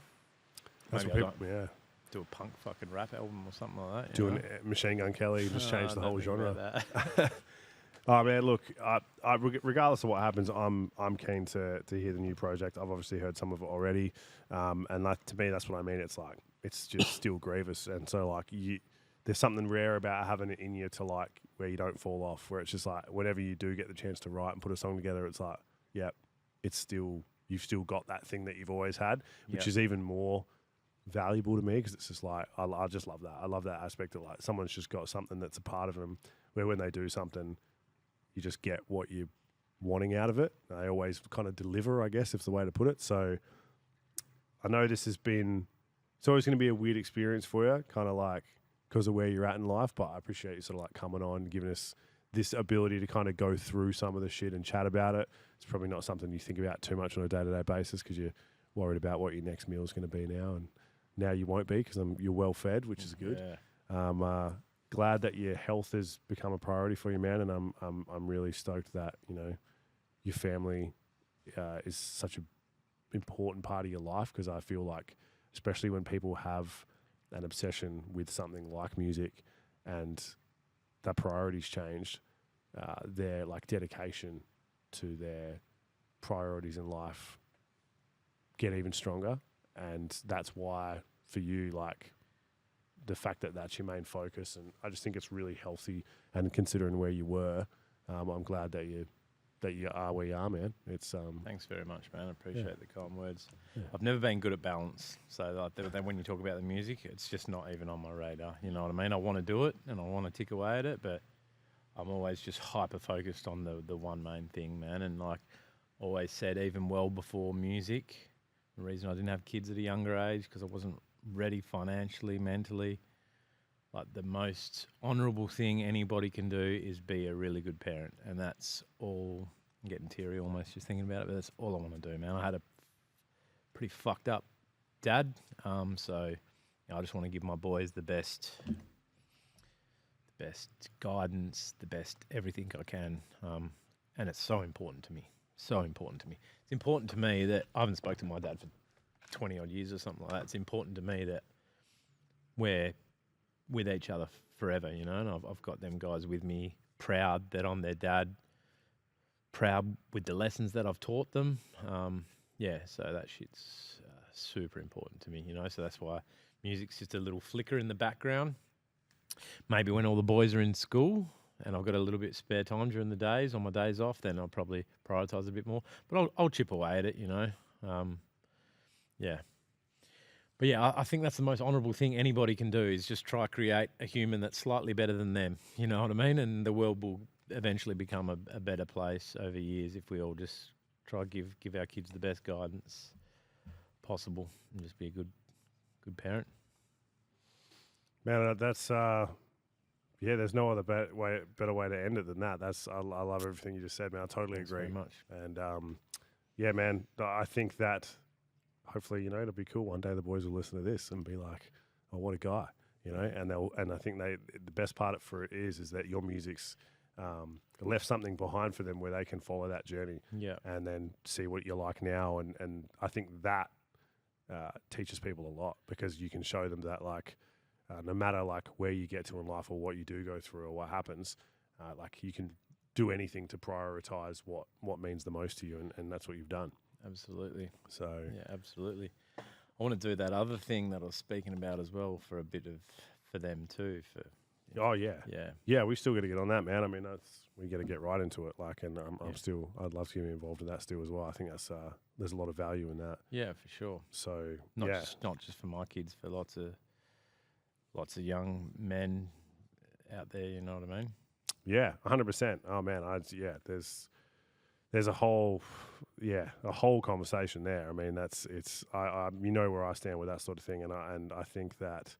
That's Maybe what people, yeah. Do a punk fucking rap album or something like that. Doing Machine Gun Kelly, just change the whole genre. That. Oh man, look, regardless of what happens, I'm keen to hear the new project. I've obviously heard some of it already, and that, to me, that's what I mean. It's like, it's just still Grevis, and so like there's something rare about having it in you to like where you don't fall off. Where it's just like whenever you do get the chance to write and put a song together, it's like, yeah, it's still, you've still got that thing that you've always had, which is even more valuable to me, because it's just like I just love that. I love that aspect of like someone's just got something that's a part of them, where when they do something, you just get what you're wanting out of it. They always kind of deliver, I guess, if the way to put it. So I know this has been, it's always going to be a weird experience for you, kind of like because of where you're at in life, but I appreciate you sort of like coming on, giving us this ability to kind of go through some of the shit and chat about it. It's probably not something you think about too much on a day-to-day basis because you're worried about what your next meal is going to be now, and now you won't be because you're well fed, which is good. Yeah. Glad that your health has become a priority for you, man, and I'm really stoked that, you know, your family is such an important part of your life, because I feel like, especially when people have an obsession with something like music and their priorities changed, their like dedication to their priorities in life get even stronger, and that's why for you, like, the fact that that's your main focus, and I just think it's really healthy. And considering where you were, I'm glad that you are where you are, man. It's Thanks very much, man. I appreciate the kind words. Yeah. I've never been good at balance, so like when you talk about the music, it's just not even on my radar. You know what I mean? I want to do it and I want to tick away at it, but I'm always just hyper focused on the one main thing, man. And like always said, even well before music, the reason I didn't have kids at a younger age because I wasn't ready financially, mentally. Like, the most honourable thing anybody can do is be a really good parent, and that's all I'm getting teary almost just thinking about it, but that's all I want to do, man. I had a pretty fucked up dad, so I just want to give my boys the best guidance, the best everything I can, and it's so important to me. So important to me. It's important to me that I haven't spoken to my dad for 20 odd years or something like that. It's important to me that we're with each other forever, and I've got them guys with me, proud that I'm their dad, proud with the lessons that I've taught them. So that shit's super important to me, so that's why music's just a little flicker in the background. Maybe when all the boys are in school and I've got a little bit spare time during the days, on my days off, then I'll probably prioritise a bit more. But I'll chip away at it, But yeah, I think that's the most honourable thing anybody can do, is just try create a human that's slightly better than them. You know what I mean? And the world will eventually become a better place over years if we all just try to give our kids the best guidance possible and just be a good parent. Man, that's there's no other better way to end it than that. I love everything you just said, man. I totally Thanks agree. very much. And man, I think that hopefully, it'll be cool. One day the boys will listen to this and be like, "Oh, what a guy," and I think the best part for it is that your music's left something behind for them where they can follow that journey, and then see what you're like now, and I think that teaches people a lot, because you can show them that no matter where you get to in life or what you do go through or what happens, you can do anything to prioritize what means the most to you, and that's what you've done. Absolutely. So yeah, absolutely. I want to do that other thing that I was speaking about as well for them too. Oh yeah. We still got to get on that, man. I mean, we got to get right into it. I'd love to get involved in that still as well. I think there's a lot of value in that. Yeah, for sure. So not just for my kids, for lots of young men out there. You know what I mean? Yeah, 100%. Oh man, there's a whole conversation there. I mean, I where I stand with that sort of thing, and I think that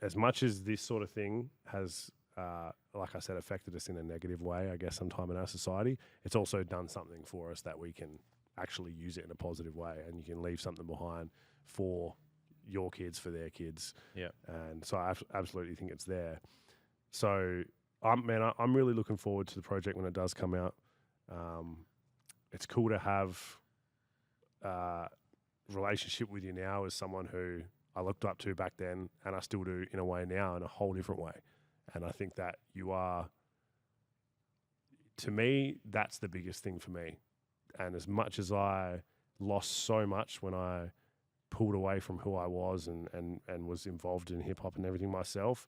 as much as this sort of thing has, like I said, affected us in a negative way, I guess, sometime in our society, it's also done something for us that we can actually use it in a positive way, and you can leave something behind for your kids, for their kids. Yeah. And so I absolutely think it's there. So I'm really looking forward to the project when it does come out. It's cool to have a relationship with you now as someone who I looked up to back then, and I still do in a way now, in a whole different way. And I think that you are, to me, that's the biggest thing for me. And as much as I lost so much when I pulled away from who I was and was involved in hip hop and everything myself,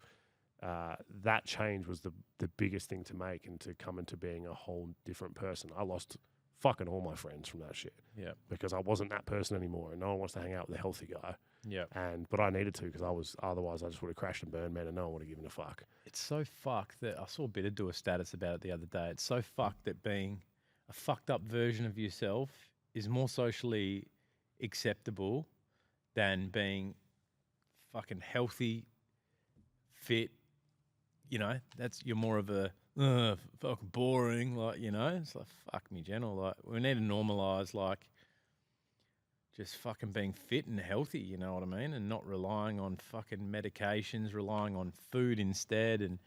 that change was the biggest thing to make and to come into being a whole different person. I lost fucking all my friends from that shit. Yeah. Because I wasn't that person anymore, and no one wants to hang out with a healthy guy. Yeah. But I needed to, because otherwise I just would have crashed and burned, man, and no one would have given a fuck. It's so fucked that I saw Bitter do a status about it the other day. It's so fucked that being a fucked up version of yourself is more socially acceptable than being fucking healthy, fit. You're more of a fucking boring, it's like, fuck me, general. We need to normalise, just fucking being fit and healthy, you know what I mean? And not relying on fucking medications, relying on food instead. And,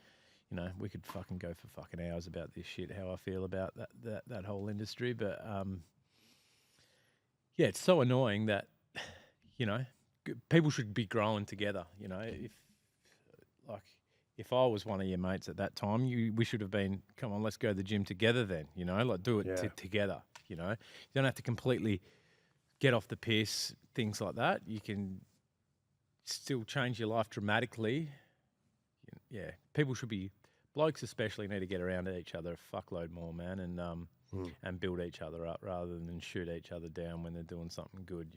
we could fucking go for fucking hours about this shit, how I feel about that whole industry. But, it's so annoying that, people should be growing together, If I was one of your mates at that time, we should have been, come on, let's go to the gym together then, do it together, You don't have to completely get off the piss, things like that. You can still change your life dramatically. Yeah, blokes especially need to get around each other a fuckload more, man, and build each other up rather than shoot each other down when they're doing something good,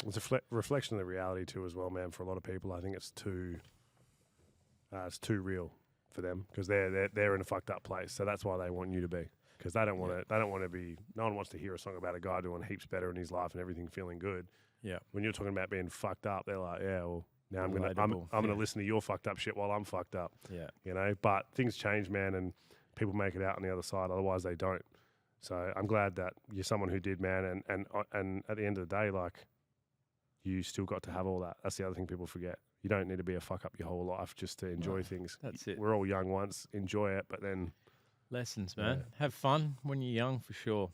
It's a reflection of the reality too as well, man. For a lot of people, I think it's too real for them, because they're in a fucked up place. So that's why they want you to be, because they don't want to. They don't want to be. No one wants to hear a song about a guy doing heaps better in his life and everything feeling good. Yeah. When you're talking about being fucked up, they're like, yeah, well, now I'm gonna listen to your fucked up shit while I'm fucked up. Yeah. But things change, man, and people make it out on the other side. Otherwise, they don't. So I'm glad that you're someone who did, man. And at the end of the day, like, you still got to have all that. That's the other thing people forget. You don't need to be a fuck up your whole life just to enjoy things. That's it. We're all young once. Enjoy it, but then lessons, man. Have fun when you're young, for sure.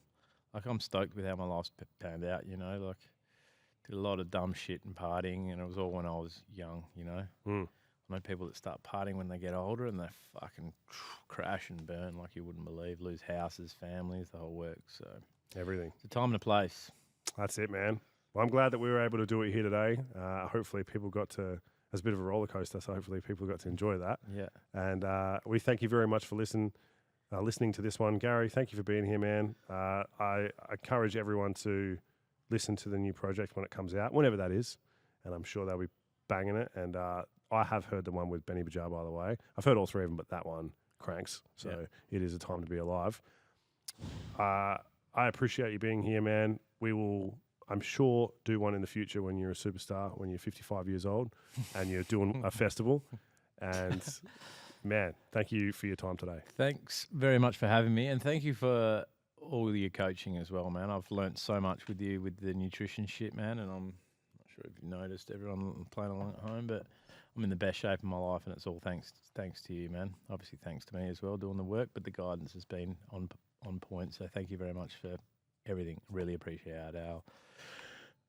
Like, I'm stoked with how my life's turned out. You know, like, did a lot of dumb shit and partying, and it was all when I was young. You know, I know people that start partying when they get older, and they fucking crash and burn like you wouldn't believe. Lose houses, families, the whole works. So everything. It's a time and a place. That's it, man. Well, I'm glad that we were able to do it here today. Hopefully people got to, as a bit of a roller coaster, so hopefully people got to enjoy that. Yeah. And we thank you very much for listening to this one. Gary, thank you for being here, man. I encourage everyone to listen to the new project when it comes out, whenever that is. And I'm sure they'll be banging it. And I have heard the one with Benny Bajar, by the way. I've heard all three of them, but that one cranks. So it is a time to be alive. I appreciate you being here, man. We will, I'm sure, do one in the future when you're a superstar, when you're 55 years old and you're doing a festival. And man, thank you for your time today. Thanks very much for having me, and thank you for all your coaching as well, man. I've learnt so much with you with the nutrition shit, man, and I'm not sure if you've noticed, everyone playing along at home, but I'm in the best shape of my life, and it's all thanks to you, man. Obviously thanks to me as well doing the work, but the guidance has been on point, so thank you very much for everything. Really appreciate our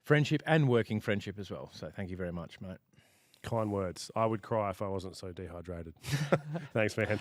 friendship and working friendship as well, so thank you very much, mate. Kind words. I would cry if I wasn't so dehydrated. Thanks, man.